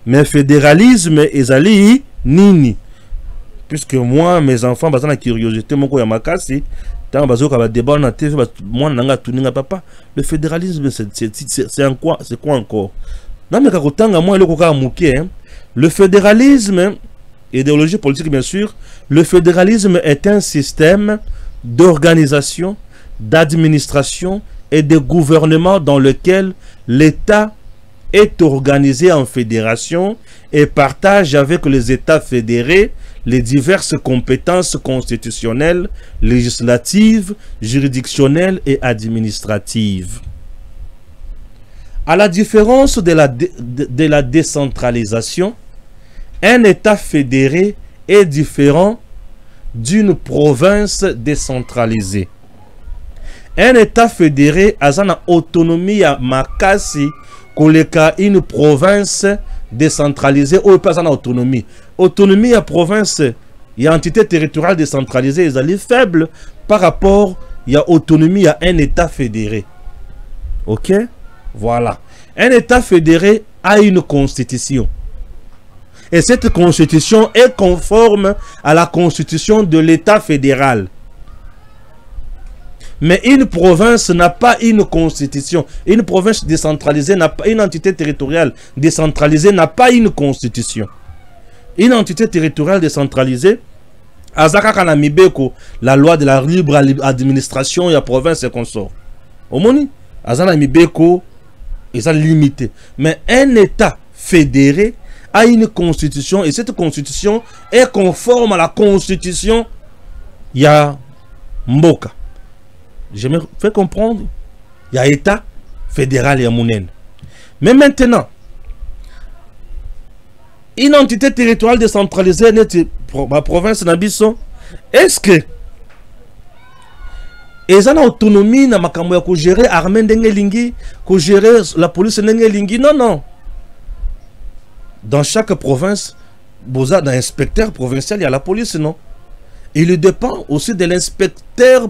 mais fédéralisme est la nini. Puisque moi, mes enfants, basant la curiosité, mon yamakasi, tant bazo ka débat na TV, moi nanga tuninga papa. Le fédéralisme c'est quoi encore? Non mais kakotanga moi le koka muke. Le fédéralisme, idéologie politique bien sûr, le fédéralisme est un système d'organisation, d'administration et de gouvernement dans lequel l'État est organisé en fédération et partage avec les États fédérés les diverses compétences constitutionnelles, législatives, juridictionnelles et administratives. À la différence de la décentralisation, un État fédéré est différent d'une province décentralisée. Un État fédéré a une autonomie à makasi koleka une province décentralisée ou pas en autonomie. Autonomie à province, il y a entité territoriale décentralisée, ils sont faibles par rapport il y a autonomie à un État fédéré. OK? Voilà. Un État fédéré a une constitution. Et cette constitution est conforme à la constitution de l'État fédéral. Mais une province n'a pas une constitution. Une province décentralisée n'a pas une entité territoriale décentralisée n'a pas une constitution. Une entité territoriale décentralisée, la loi de la libre administration et la province et consort. Omoni, Azana Mibeko, ils ont limité. Mais un État fédéré a une constitution et cette constitution est conforme à la constitution. Il y a Mboka. Je me fais comprendre. Il y a État fédéral et Amounen. Mais maintenant, une entité territoriale décentralisée, la province Nabiso, est-ce que ils ont l'autonomie na makambo ya ko gérer armée ndenge ko gérer la police ndenge non non. Dans chaque province, dans l'inspecteur provincial, il y a la police, non? Il dépend aussi de l'inspecteur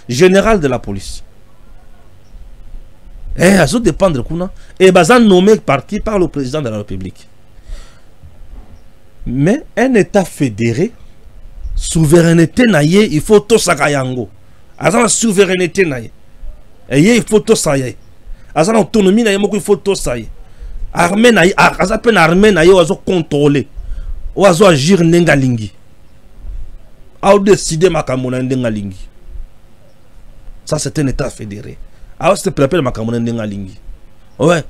général de la police. Et ça dépend de quoi. Et ça nommé par qui? Par le président de la République. Mais un État fédéré, souveraineté naïe, il faut tout ça kayango. La souveraineté naïe. Et il faut tout ça. La autonomie naïe, il faut tout ça. Armée naïe, armée naïe, on va contrôler. On va agir n'engalingi. On va décider makamona n'engalingi. Ça c'est un État fédéré. Alors c'est préparé makamona n'engalingi. Ouais.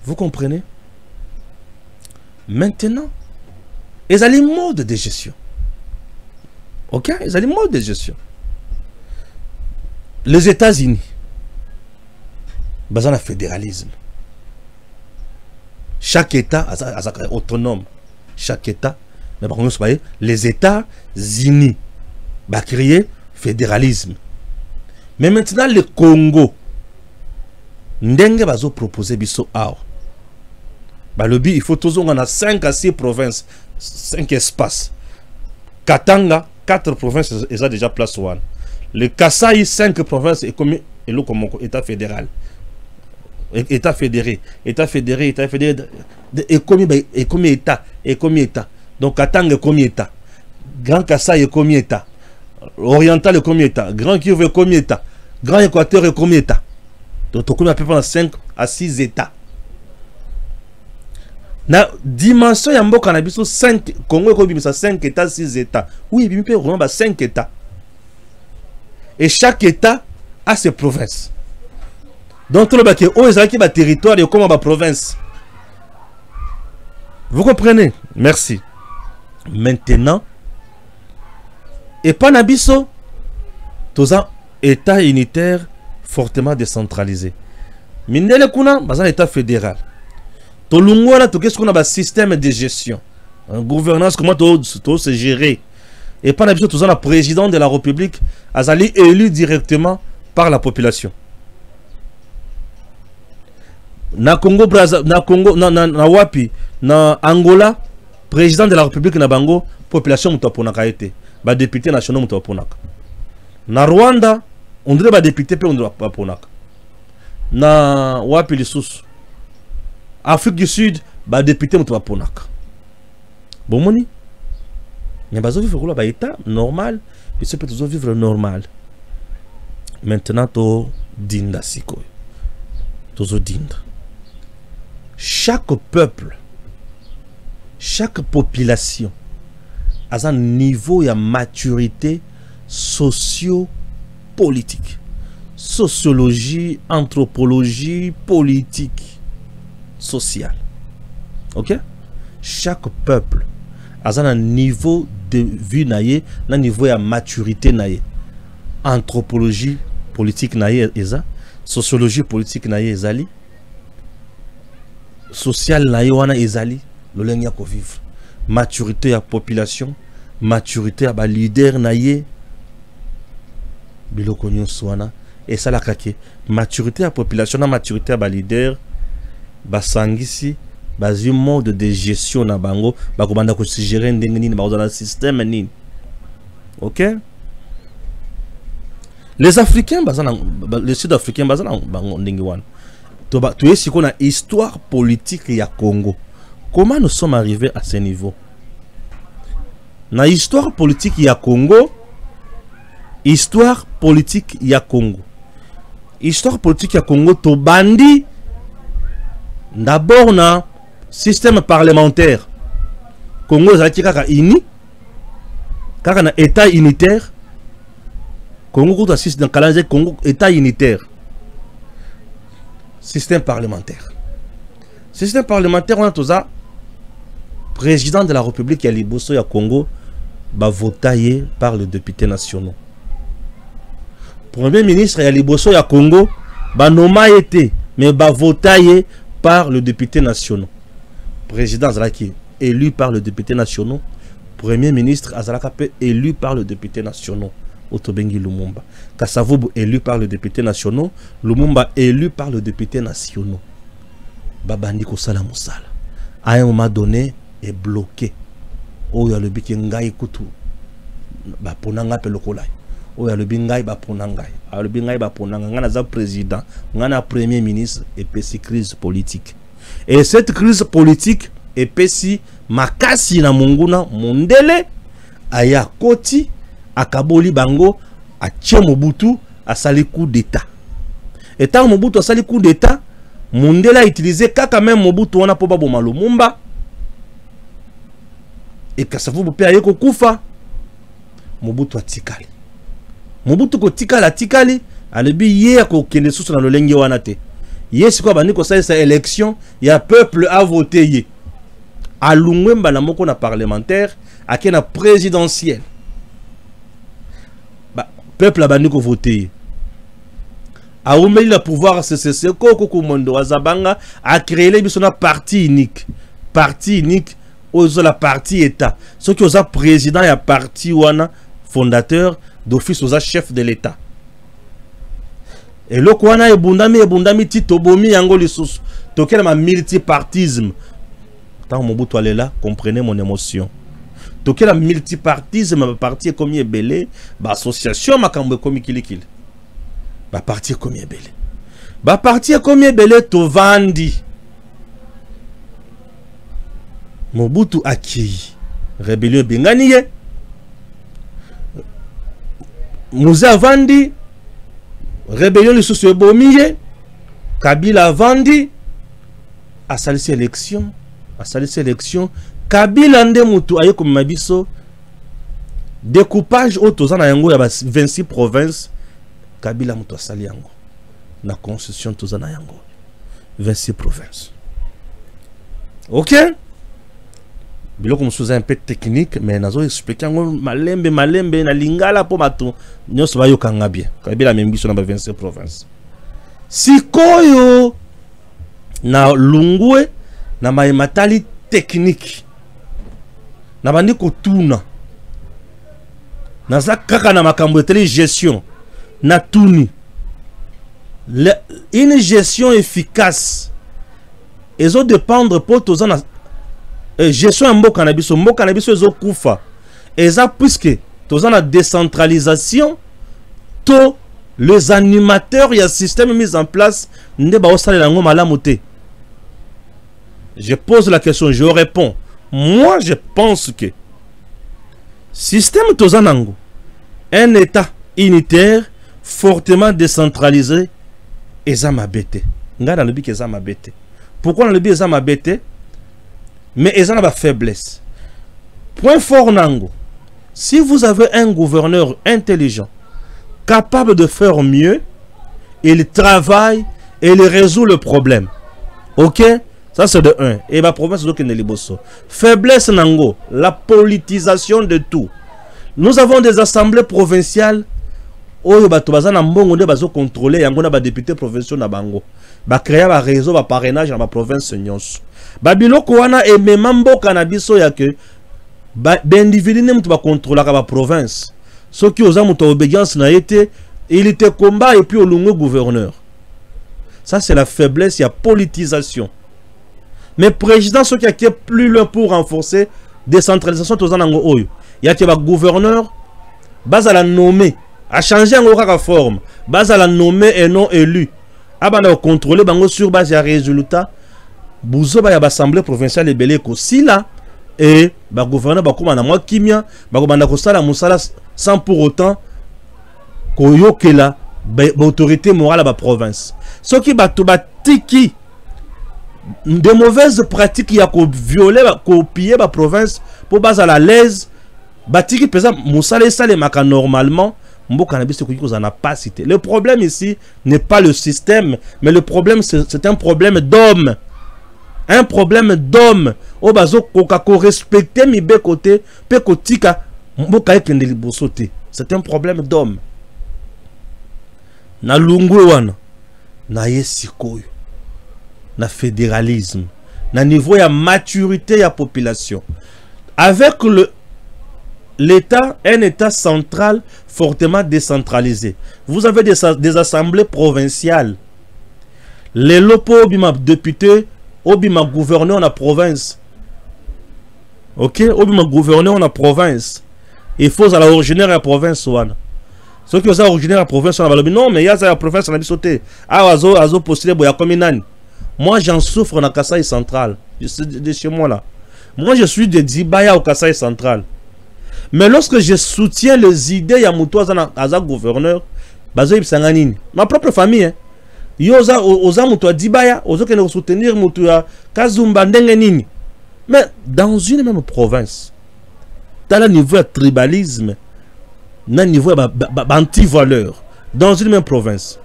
Vous comprenez? Maintenant, ils ont les modes de gestion. Ok? Ils ont les modes de gestion. Les États-Unis, ils ont le fédéralisme. Chaque État est autonome. Chaque État, les États-Unis, ont créé le fédéralisme. Mais maintenant, le Congo, ils ont proposé biso awa. Il faut toujours on a 5 à 6 provinces, 5 espaces. Katanga, 4 provinces, ils ont déjà place 1. Le Kasaï, 5 provinces, et comme État fédéral. État fédéré, État fédéré, État fédéré, et comme État. Donc Katanga est comme État. Grand Kasaï est comme État. Oriental est comme État. Grand Kivu est comme État. Grand Équateur est comme État. Donc on a à peu près 5 à 6 États. Na dimension ya mboka na biso 5 Congo ko bimisa 5 États 6 États. Oui, bimpe Rwanda 5 États. Et chaque État a ses provinces. Donc le baké o ezaki ba territoire et comme ba province. Vous comprenez? Merci. Maintenant et pas na biso tous un État unitaire fortement décentralisé. Mindele kuna bazan État fédéral. Tolungwana to qu'est-ce qu'on a un système de gestion, une gouvernance comment tout se gérer. Et pas n'habitude tout ça le président de la République azali élu directement par la population. Na Congo Brazza, na Congo na wapi, na Angola, président de la République na bango population mutaponaka été, ba député national mutaponaka. Na Rwanda, on dirait ba député pe on doit pas ponaka. Na wapi lisusu Afrique du Sud, bah député moutou ponaka. Bon moni. Mais bazo vivre là, bah état normal, et ce peut toujours vivre normal. Maintenant to dinda siko. Tozo dinda. Chaque peuple, chaque population a un niveau de maturité socio-politique. Sociologie, anthropologie, politique. Social. Ok? Chaque peuple a un niveau de vue naïe, un niveau de maturité naïe. Anthropologie politique naïe eza, sociologie politique naïe ezali, social naïe wana ezali, le lengya ko vivre. Maturité à population, maturité à leader naïe, biloko nyonso wana et ça la kake. Maturité à population, na maturité à leader. Basangisi bazi mode de gestion na bango bakobanda ko gérer ndenge nini ba dans système nini. OK? Les Africains bazana les Sud-Africains bazana bango ndenge wana. To esi ko na histoire politique ya Congo. Comment nous sommes arrivés à ce niveau? Dans l'histoire politique, il y a Congo. Histoire politique, il y a Congo. Histoire politique, il y a Congo. Tobandi. D'abord, na système parlementaire. Congo, ça a ini. Car on a état unitaire. Congo, dans le calendrier Congo, état unitaire. Système parlementaire. Système parlementaire, on a tout ça. Président de la République, il y a Liboso, il y a Congo, va voter par les députés nationaux. Premier ministre, il y a Liboso, il y a Congo, va nommer été, mais va voter par les députés nationaux. Président Azalaki, élu par les députés nationaux. Premier ministre Azalaka, élu par les députés nationaux. Otobengi Lumumba. Kasavubu, élu par les députés nationaux. Lumumba, élu par les députés nationaux. Babandi Kosala Moussala. À un moment donné, est bloqué. Oh, il y a le biki ngai kutu. Ba ponanga pelokolai. Oh, il y a le bingai ba ponangai. A le bingai ba ponanga. Ngana za président, ngana premier ministre et pesi crise politique. Et cette crise politique est pesi makasi na munguna mondele aya koti akaboli bango a tche Mobutu a sali coup d'état. Et tant Mobutu a sali coup d'état, mondele a utilisé kaka même Mobutu wana po ba boma Lumumba. Et Kasavubu pe ayeko kufa. Mobutu a tikali. Mobutu ko tikali alebi ye ko kende susu na lolenge wana te. Ye siko bandi ko sa élection, ya peuple a voté ye. A Lungwemba na moko na parlementaire, a kena présidentiel. Ba peuple a bandi ko voté. A oumeli le pouvoir c'est koko mondo azabanga a créé les bisona parti unique. Parti unique aux la partie état. Ceux qui ont président et parti wana fondateur d'office aux chef de l'état. Et le kwana ebundami titobomi yango lisusu. Tokela ma multipartisme. Tant Mobutu allait là, comprenez mon émotion. Tokela multipartisme ma parti comme belé, ba association makambo comme kilikili. Ba parti comme belé. Ba parti comme belé to vandi. Mobutu aki rébellion benganiye. Mouza vandi rébellion le sous bomiye. Kabila vandi a salisi élection. Kabila nde mutu aye comme mabiso découpage autozana yango ya 26 provinces. Kabila mutu asali yango na constitution tozana yango 26 provinces. OK? Biloko musuza un peu technique mais nazo expliquer ngo malembe na lingala po bato nyonso bayokanga bien. Kabila membiso na 27 provinces. Sikoyo na lungwe na matali technique. Na bandi kotuna. Na za kaka na makambo tele gestion na tuni. Une gestion efficace. Ezo dépendre pour tozana gestion mboka na biso ezo kufa. Eza puisque tozana décentralisation to les animateurs y a système mis en place nde ba osalela ngo malamu te. Je pose la question, je réponds. Moi, je pense que système tozanango, un état unitaire fortement décentralisé, eza bête. Ngana le bi eza bête. Pourquoi le bi eza bête? Mais eza na ba faiblesse. Point fort nango. Si vous avez un gouverneur intelligent, capable de faire mieux, il travaille et il résout le problème. OK? Ça c'est de 1. Et ma province de Liboso. Faiblesse nango, la politisation de tout. Nous avons des assemblées provinciales où bato bazana mbongo nde bazo contrôler yango na ba député provinciaux na bango. Ba créer ba réseau ba parrainage na ba province nyonso. Ba biloko wana emema mboka na biso ya que ba individu ne mutu ba contrôler ka ba province. Ceux qui osa mutu obédience na été, il était combat et puis au lungo gouverneur. Ça c'est la faiblesse, il y a politisation. Mais président, ce qui est plus loin pour renforcer décentralisation, il y a un gouverneur, base à la nommer, à changer en forme, base à la nommer et non élu. Abana contrôler bango sur base à résultat, buzoba ya l'Assemblée provinciale ebele ko sila et ba gouverneur ba kuma na mwa kimia ba banda ko sala musala sans pour autant ko yokela ba autorité morale ba province. Ce qui ba to ba tiki de mauvaises pratiques ya ko violer ko piller ba province pour base à la l'aise ba tiki pesa musala sale maka normalement. Le problème ici n'est pas le système, mais le problème c'est un problème d'homme. Un problème d'homme. Au bazo ko respecter mi be côté, pe kotika mboka ekende libosote. C'est un problème d'homme. Na lungwe wana na yesikoyo. Na fédéralisme, na niveau ya maturité ya population. Avec l'État, un État central fortement décentralisé. Vous avez des assemblées provinciales. Les lopos obima députés, obima gouverneur en la province. Ok, obima gouverneur en la province. Il faut à la originaire de la province. Ceux qui sont originaires de la province, non, mais il y a la province qui a sauté. Ah, azo postulé, il y a comme une. Moi, j'en souffre dans Kasaï central. De chez moi là. Moi, je suis de Dibaya au Kasaï central. Mais lorsque je soutiens les idées ya muto aza gouverneur, bazo ibsanganini. Ma propre famille, hein. Yoza oza muto Dibaya, ozo kene soutenir muto ya Kazumba ndenge nini. Mais dans une même province, dans le niveau de tribalisme, dans le niveau d'anti-valeur, dans une même province.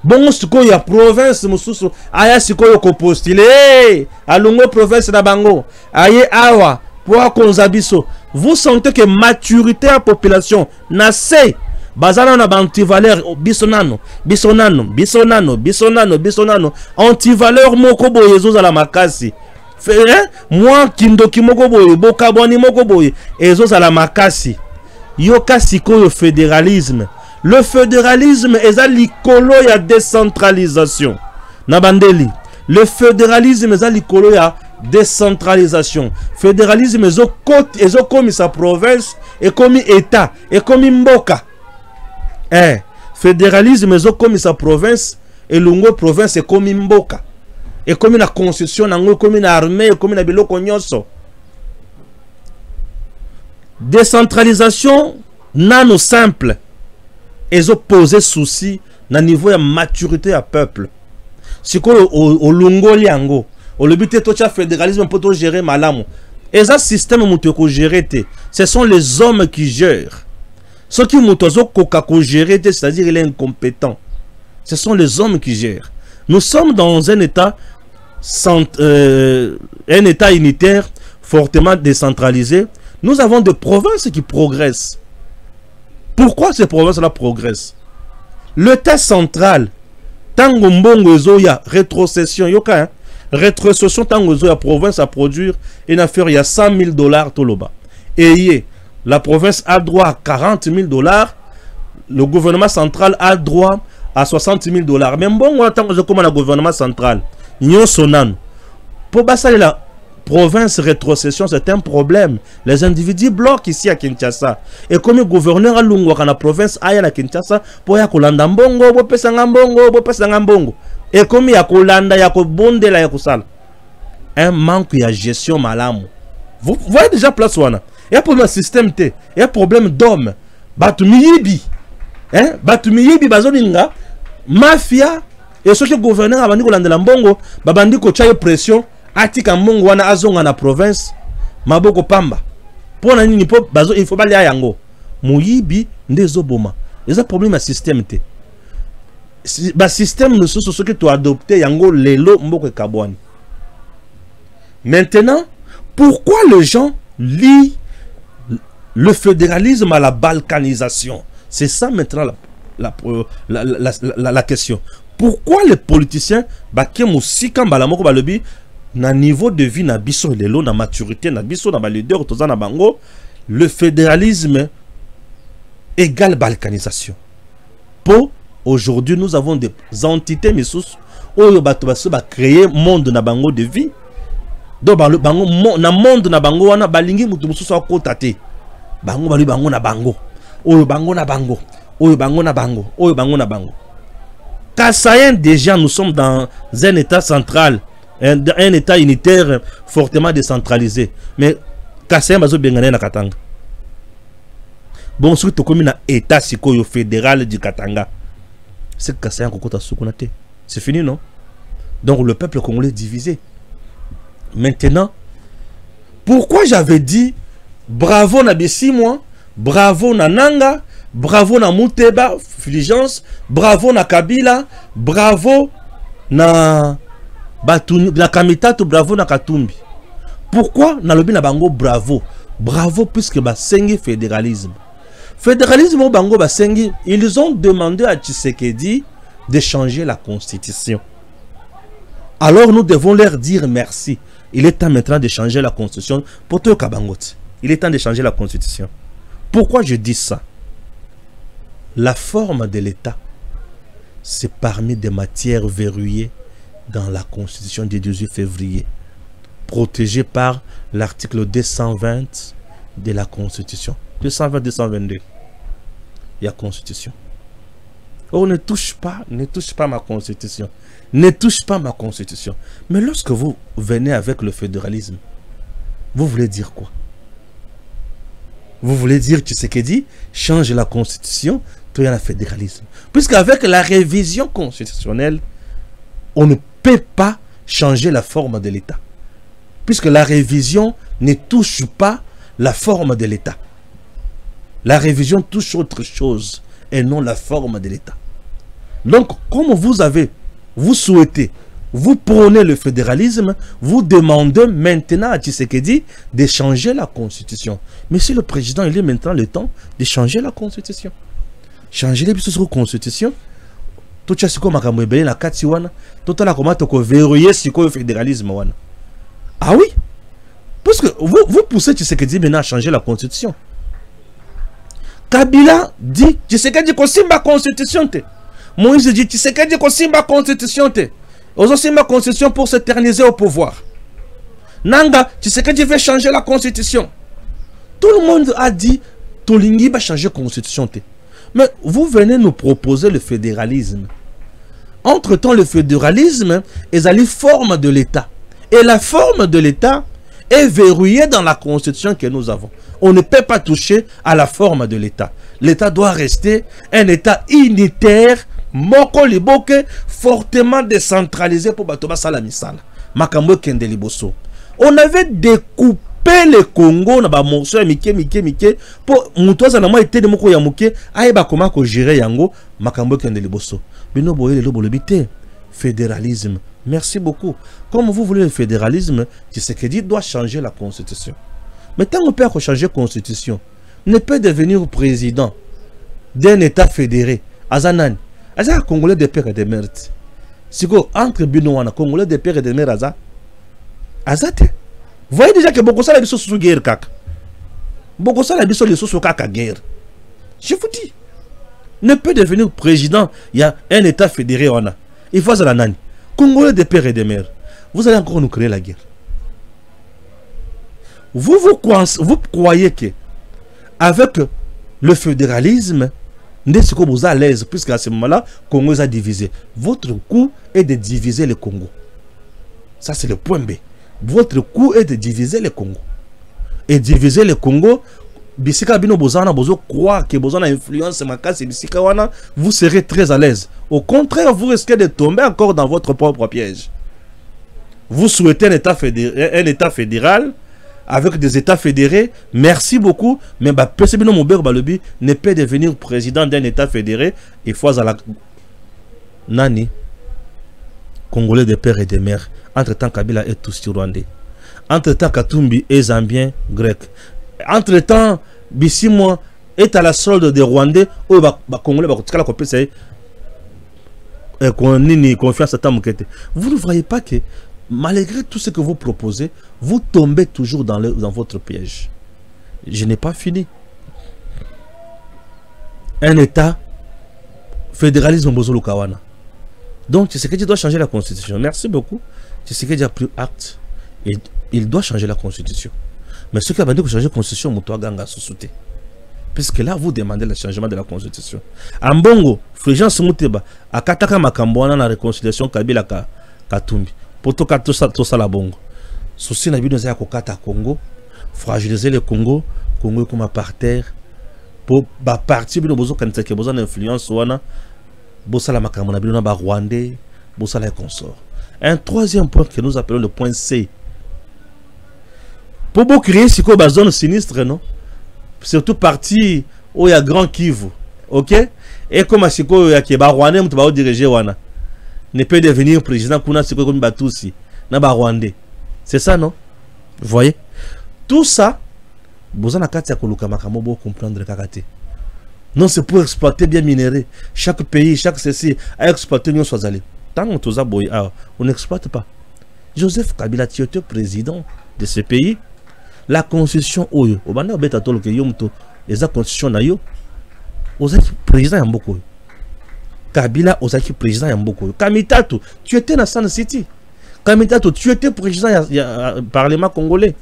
Bon, ce qu'il y a province, mususu, aya sikoyo ko postulé, alongo province na bango, aye awa, pour konzabiso. Vous sentez que maturité à la population n'a c'est bazana na anti-valeur bisonano anti-valeur moko boye ezo la makasi moi kindoki moko boye bokabwani moko boye ezo la makasi yo kasi ko fédéralisme. Le fédéralisme est à likolo ya décentralisation na bandeli. Le fédéralisme est à likolo ya décentralisation. Fédéralisme est comme sa province et comme État et comme Mboka. Fédéralisme est comme sa province et l'ungo province est comme Mboka. Et comme la constitution, comme une armée, comme une biloko nyonso. Décentralisation nano simple. Et opposé souci na niveau de maturité à peuple. Si au lungo liango. Le but est de fédéralisme pour gérer malamu. Et ça système pour gérer, ce sont les hommes qui gèrent. Ceux qui ont gérer, c'est-à-dire il est incompétent. Ce sont les hommes qui gèrent. Nous sommes dans un état unitaire fortement décentralisé. Nous avons des provinces qui progressent. Pourquoi ces provinces-là progressent? L'État central, tango mbongo zoya rétrocession yoka hein? Rétrocession tango zoya province à produire une affaire il y a $100,000 toloba. Et la province a droit à $40,000. Le gouvernement central a droit à $60,000. Même bon, on attend que le gouvernement central, nyon sonan. Pour passer la province rétrocession, c'est un problème. Les individus bloquent ici à Kinshasa. Et comme le gouverneur a l'ungwa dans la province aya na Kinshasa, pour ya kolanda mbongo, bo pesanga mbongo. Et comme ya kolanda ya kobonde la ya kosala. Un manque de gestion malamu. Vous voyez déjà place wana. Il y a un problème de système T. Il y a un problème d'homme. Batumiyibi. Hein? Batumiyibi bazoninga. Mafia. Et ceux qui gouvernent abandi kolanda mbongo, babandi ko chaye pression. Atika mbongo wana azonga na province. Maboko pamba. Pona nini po bazo il faut bali yango. Muyibi ndezo boma. Il y a un problème de système T. Le système ne sont ceux que tu as adopté yango lelo mboko kabwani. Maintenant, pourquoi les gens lient le fédéralisme à la balkanisation? C'est ça maintenant la question. Pourquoi les politiciens na niveau de vie na biso lelo na maturité na biso na ba leader toza na bango, le fédéralisme égale balkanisation? Pour aujourd'hui nous avons des entités misous oyo bato baso ba créer monde na bango de vie. Donc bango na monde na bango wana balingi mutu mususu akota te. Bango bali bango na bango. Oyo bango na bango. Oyo bango na bango. Oyo bango na bango. Kassayen déjà nous sommes dans un état central un État unitaire fortement décentralisé. Mais Kassem Bazo Bengane na Katanga. Bon, surtout comme un État fédéral du Katanga. C'est Kassem Kokota Soukounate. C'est fini, non? Donc le peuple congolais est divisé. Maintenant, pourquoi j'avais dit bravo na Bessimwa, bravo na Nanga, bravo na Mouteba, Fulgence, bravo na Kabila, bravo na Batuni, na Kamitatu, bravo na Katumbi. Pourquoi na lobi na bango bravo? Bravo puisque basengi fédéralisme. Fédéralisme au bango basengi, ils ont demandé à Tshisekedi de changer la constitution. Alors nous devons leur dire merci. Il est temps maintenant de changer la constitution pour tout Kabangot. Il est temps de changer la constitution. Pourquoi je dis ça? La forme de l'État, c'est parmi des matières verrouillées dans la constitution du 18 février, protégée par l'article 220 de la constitution. 220-222. Il y a constitution. Oh, ne touche pas ma constitution. Ne touche pas ma constitution. Mais lorsque vous venez avec le fédéralisme, vous voulez dire quoi? Vous voulez dire, Tshisekedi, change la constitution, tout y a le fédéralisme. Puisqu'avec la révision constitutionnelle, on ne peut pas changer la forme de l'État. Puisque la révision ne touche pas la forme de l'État. La révision touche autre chose et non la forme de l'État. Donc, comme vous souhaitez, vous prônez le fédéralisme, vous demandez maintenant à Tshisekedi de changer la constitution. Mais si le président, il est maintenant le temps de changer la constitution. Changer la constitution, tout ça c'est comme la Katiwana, tout ça comment tu verrouiller le fédéralisme. Ah oui? Parce que vous poussez Tshisekedi maintenant à changer la constitution. Kabila dit Tshisekedi ko simba constitution te. Moïse dit Tshisekedi ko simba constitution te. Ozo simba constitution pour s'éterniser au pouvoir. Nanga Tshisekedi veut changer la constitution. Tout le monde a dit Tolingi va changer la constitution te. Mais vous venez nous proposer le fédéralisme. Entre-temps, le fédéralisme est la forme de l'État. Et la forme de l'État est verrouillée dans la constitution que nous avons. On ne peut pas toucher à la forme de l'État. L'État doit rester un État unitaire, moko liboke, fortement décentralisé pour Batoba Salamisala. Makambo Kende Liboso. On avait découpé le Congo na ba morceau mike pour mutoza na moi été de moko ya muke ayeba comment ko gérer yango Makambo Kende Liboso. Bino boye le lobité fédéralisme. Merci beaucoup. Comme vous voulez le fédéralisme, Tshisekedi doit changer la constitution. Mais tant qu'on peut changer la constitution, ne peut devenir président d'un État fédéré. Azanan, Aza Congolais de père et de mère. Si vous entre Binoana, Congolais de père et de mère, Azate. Vous voyez déjà que beaucoup ça la biso sous guerre kaka. Beaucoup ça la biso les sous kaka guerre. Je vous dis, ne peut devenir président. Il y a un État fédéré on a. Il faut ça la nani. Congolais de père et de mère. Vous allez encore nous créer la guerre. Vous croyez que avec le fédéralisme, vous êtes à l'aise, puisqu'à ce moment-là, le Congo est divisé. Votre coup est de diviser le Congo. Ça, c'est le point B. Votre coup est de diviser le Congo. Et diviser le Congo, vous serez très à l'aise. Au contraire, vous risquez de tomber encore dans votre propre piège. Vous souhaitez un État fédéral avec des États fédérés, merci beaucoup, mais Pesebino Mobert Balobi ne peut devenir président d'un État fédéré. Il faut à la Nani, Congolais de père et de mère. Entre-temps, Kabila est tous rwandais. Entre-temps, Katumbi est zambien, grec. Entre-temps, Bissimwa est à la solde des Rwandais. Ou Congolais, confiance à Tamukete. Vous ne voyez pas que malgré tout ce que vous proposez, vous tombez toujours dans votre piège. Je n'ai pas fini. Un État fédéralisme Bozolo Kawana. Donc, Tshisekedi doit changer la constitution. Merci beaucoup. Tshisekedi a pris acte et il doit changer la constitution. Mais ce qui a dit que changer la constitution, Moutoua Ganga Sousouté. Puisque là, vous demandez le changement de la constitution. Ambongo, Fulgence Mouteba, a Kataka Makamboana la réconciliation Kabila Katumbi. pour tout ça la bongo. Souci na bino za kokata Congo, fragiliser le Congo comme par terre pour ba parti bino bozo kanisa ke bozo influence wana bossa la makambo na bino na ba Rwandais, bossa la consort. Un troisième point que nous appelons le point C. Pour beaucoup créer si quoi zone sinistre non, surtout parti où il y a Grand Kivu, ok? Et comme si quoi il y a qui ba Rwandais mutu ba diriger wana ne peut devenir président kuna si quoi comme Batusi na ba Rwandais. C'est ça non? Vous voyez? Tout ça vous en a quatre koluka makambo bo comprendre kakate. Non, c'est pour exploiter bien minéré. Chaque pays, chaque ceci a exploité nous soit allé. Tant on n'exploite pas. Joseph Kabila tu es président de ce pays. La constitution oyo obanda beta tolo ke yomto les constitution na yo ozaki président ya mboko. Kabila ozaki président ya mboko. Kamitatu tu étais dans San City. Kamitatu tu étais président ya parlement congolais.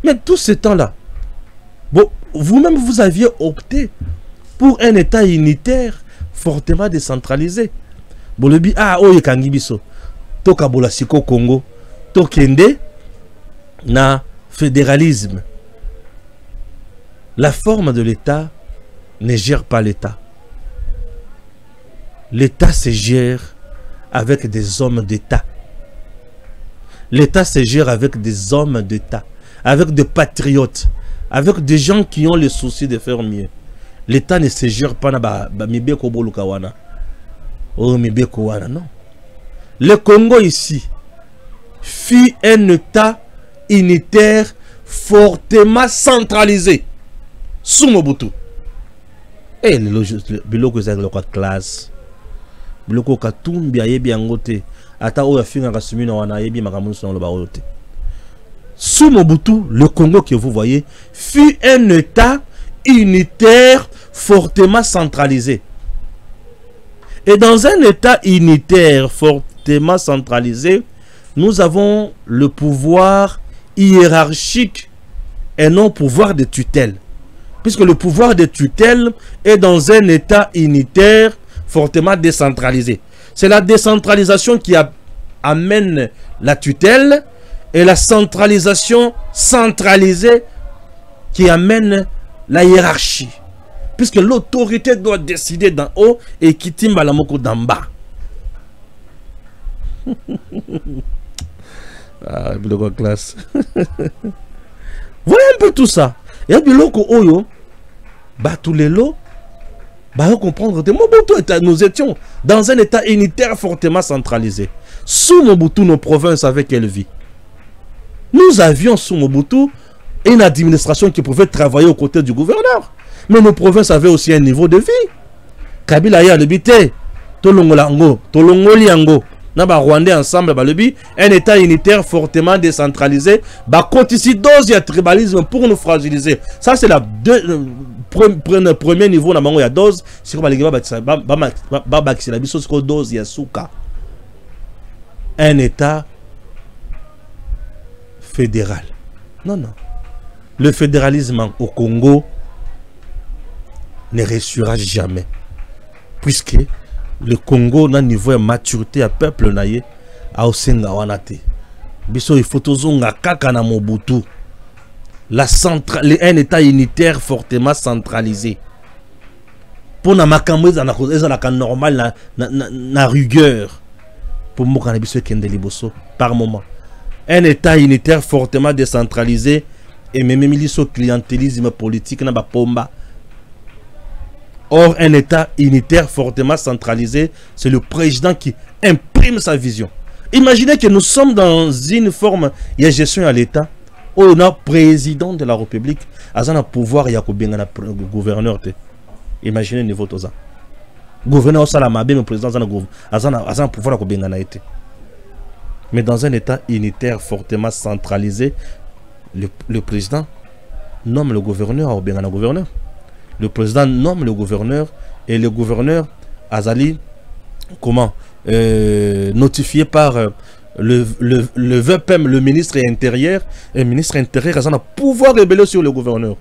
Mais tout ce temps-là, bon, vous-même vous aviez opté pour un état unitaire fortement décentralisé. Bolobi ah oye kangibiso toka bola siko Congo tokende na fédéralisme. La forme de l'État ne gère pas l'État. L'État se gère avec des hommes d'État. L'État se gère avec des hommes d'État, avec des patriotes, avec des gens qui ont le souci de faire mieux. L'État ne se gère pas na mibeko bolukawana. Oh mibeko wana non. Le Congo ici fut un État unitaire fortement centralisé sous Mobutu. Et le biloko za le classe. Biloko katumbi ayebi angote ata oya finga kasumina wana ayebi makamusu na lo barote. Sous Mobutu, le Congo que vous voyez fut un État unitaire fortement centralisé. Et dans un État unitaire fortement centralisé, nous avons le pouvoir hiérarchique et non pouvoir de tutelle. Puisque le pouvoir de tutelle est dans un État unitaire fortement décentralisé. C'est la décentralisation qui amène la tutelle et la centralisation centralisée qui amène la hiérarchie. Puisque l'autorité doit décider d'en haut et qui timba la moko d'en bas. Ah, biloko classe. Voyez un peu tout ça. Et un biloko oyo, bah tous les lots, bah on comprendre. Nous étions dans un état unitaire fortement centralisé. Sous Mobutu, nos provinces avaient quelle vie? Nous avions sous Mobutu une administration qui pouvait travailler aux côtés du gouverneur. Mais nos provinces avaient aussi un niveau de vie. Kabila ya lebite, Tolongolango, Tolongoliango, Naba Rwandais ensemble, un état unitaire fortement décentralisé, ici dose et tribalisme pour nous fragiliser. Ça c'est la premier niveau na mango ya dose, c'est comme la dose ya souka. Un état fédéral. Non, non. Le fédéralisme au Congo ne réussira jamais. Puisque le Congo n'a niveau de maturité à peuple naïe à Osenga Wanate. Biso il faut tozonga kaka na Mobutu. Un état unitaire fortement centralisé. Pour na makambo ezalaka normal na rigueur. Pour moi kana biso kende liboso par moment. Un état unitaire fortement décentralisé et même miliso clientélisme politique na ba pomba. Or, un état unitaire fortement centralisé, c'est le président qui imprime sa vision. Imaginez que nous sommes dans une forme, il y a gestion à l'état, où on a président de la République, il y a pouvoir, il y a gouverneur. Imaginez le niveau de ça. Gouverneur, le président, il y a pouvoir. Mais dans un état unitaire fortement centralisé, le président nomme le gouverneur, gouverneur. Le président nomme le gouverneur et le gouverneur Azali, comment notifié par le VPM, le ministre intérieur, et le ministre intérieur a un pouvoir révéler sur le gouverneur.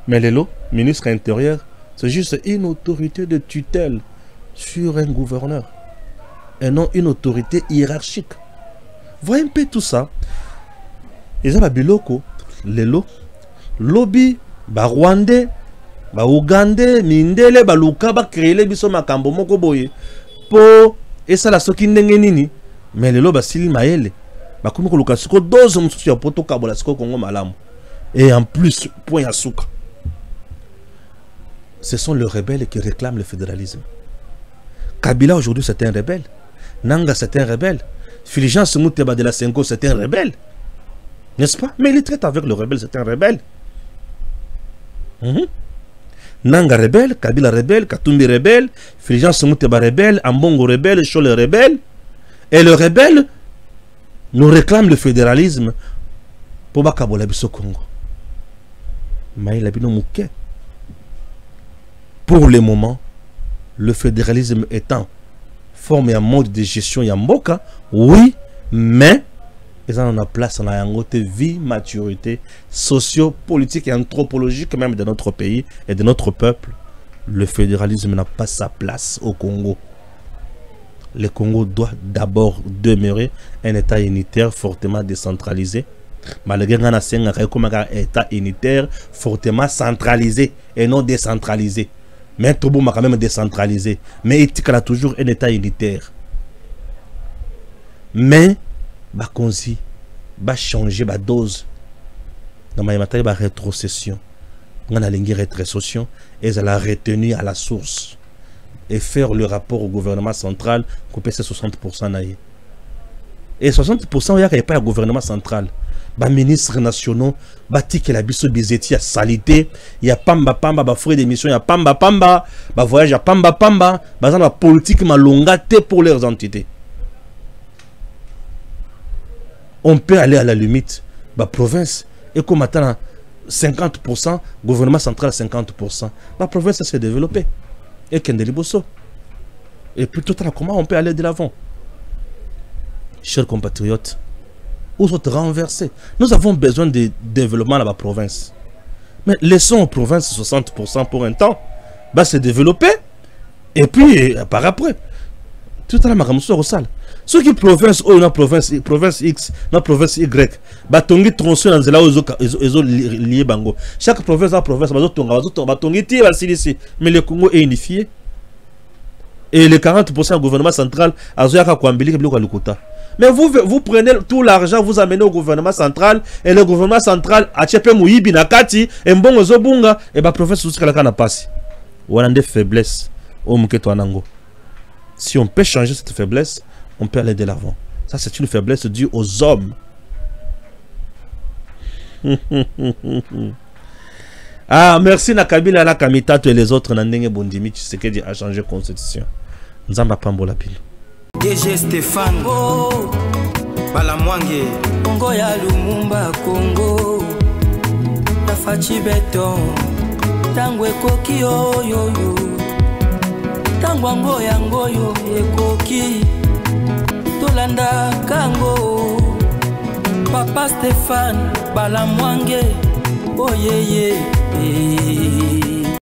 Mais le ministre intérieur, c'est juste une autorité de tutelle sur un gouverneur et non une autorité hiérarchique. Voyez un peu tout ça. Ils ont biloko, lelo, lobby, ba Rwandais, ba Ougandais, mindele, ba luka, ba créer biso makambo moko boye. Po, et ça la soki ndenge nini. Mais lelo ba sili maele. Ba komi ko luka siko dose mususu ya poto kabola siko Congo malamu. Et en plus, point à souk. Ce sont les rebelles qui réclament le fédéralisme. Kabila aujourd'hui c'est un rebelle. Nanga c'est un rebelle. Fulgence Mouteba de la Senghor c'est un rebelle. N'est-ce pas? Mais il traite avec le rebelle, c'est un rebelle. Nanga rebelle, Kabila rebelle, Katumbi rebelle, Fulgence Mouteba rebelle, Ambongo rebelle, Chole rebelle. Et le rebelle nous réclame le fédéralisme pour Bakabola Biso Congo. Pour le moment, le fédéralisme étant formé un mode de gestion Yamboka, oui, mais ils en ont place en ayant vie, maturité, socio-politique et anthropologique même de notre pays et de notre peuple. Le fédéralisme n'a pas sa place au Congo. Le Congo doit d'abord demeurer un État unitaire fortement décentralisé. Malgré un État unitaire fortement centralisé et non décentralisé. Mais Tobo m'a quand même décentralisé. Mais il a toujours un État unitaire. Mais, Bakonzi, va changer la dose. Dans ma rétrocession. On a une rétrocession et elle a retenu à la source. Et faire le rapport au gouvernement central, couper ces 60%. Et 60%, il n'y a pas de gouvernement central. Les ministres nationaux, il y a des salité, il y a pamba pamba, il y a des missions, il y a pamba pamba, il voyage, il y a pamba pamba, il y a la politique malongate pour leurs entités. On peut aller à la limite, la province, et comme maintenant 50%, gouvernement central 50%, la province s'est développée. Et Kendeli Bosso. Et puis tout à comment on peut aller de l'avant. Chers compatriotes, où sont renversés? Nous avons besoin de développement dans la province. Mais laissons aux provinces 60% pour un temps. Va se développer. Et puis, par après, tout à la maramousso au sale. Ceux qui province O, la province X, la province Y, batongi tronçon dans là où lié bango. Chaque province a province, batongi tire ici. Mais le Congo est unifié. Et les 40% du gouvernement central a zoyaka kwambili kebilo kwa lukuta. Mais vous prenez tout l'argent, vous amenez au gouvernement central, et le gouvernement central a tchepé mouyibi na kati, et mbongo zobunga, et ba province sous kala kana pasi. Voilà des faiblesses au mketo anango. Si on peut changer cette faiblesse, on peut aller de l'avant. Ça, c'est une faiblesse due aux hommes. Ah, merci Nakabila, la Kamitato et les autres. Nandenge Bondimi, tu sais qu'il a changé la constitution. Nzamba Pambola Pilo. DG Stéphane, oh, Balamwange, Congo ya Lumumba, Congo, Tafachi Beton, Tangwe Koki, oh, yo, yo, Tangwango yango, yo, Koki. Tolanda Kango, Papa Stéphane, Balamwange, oh yeah yeah.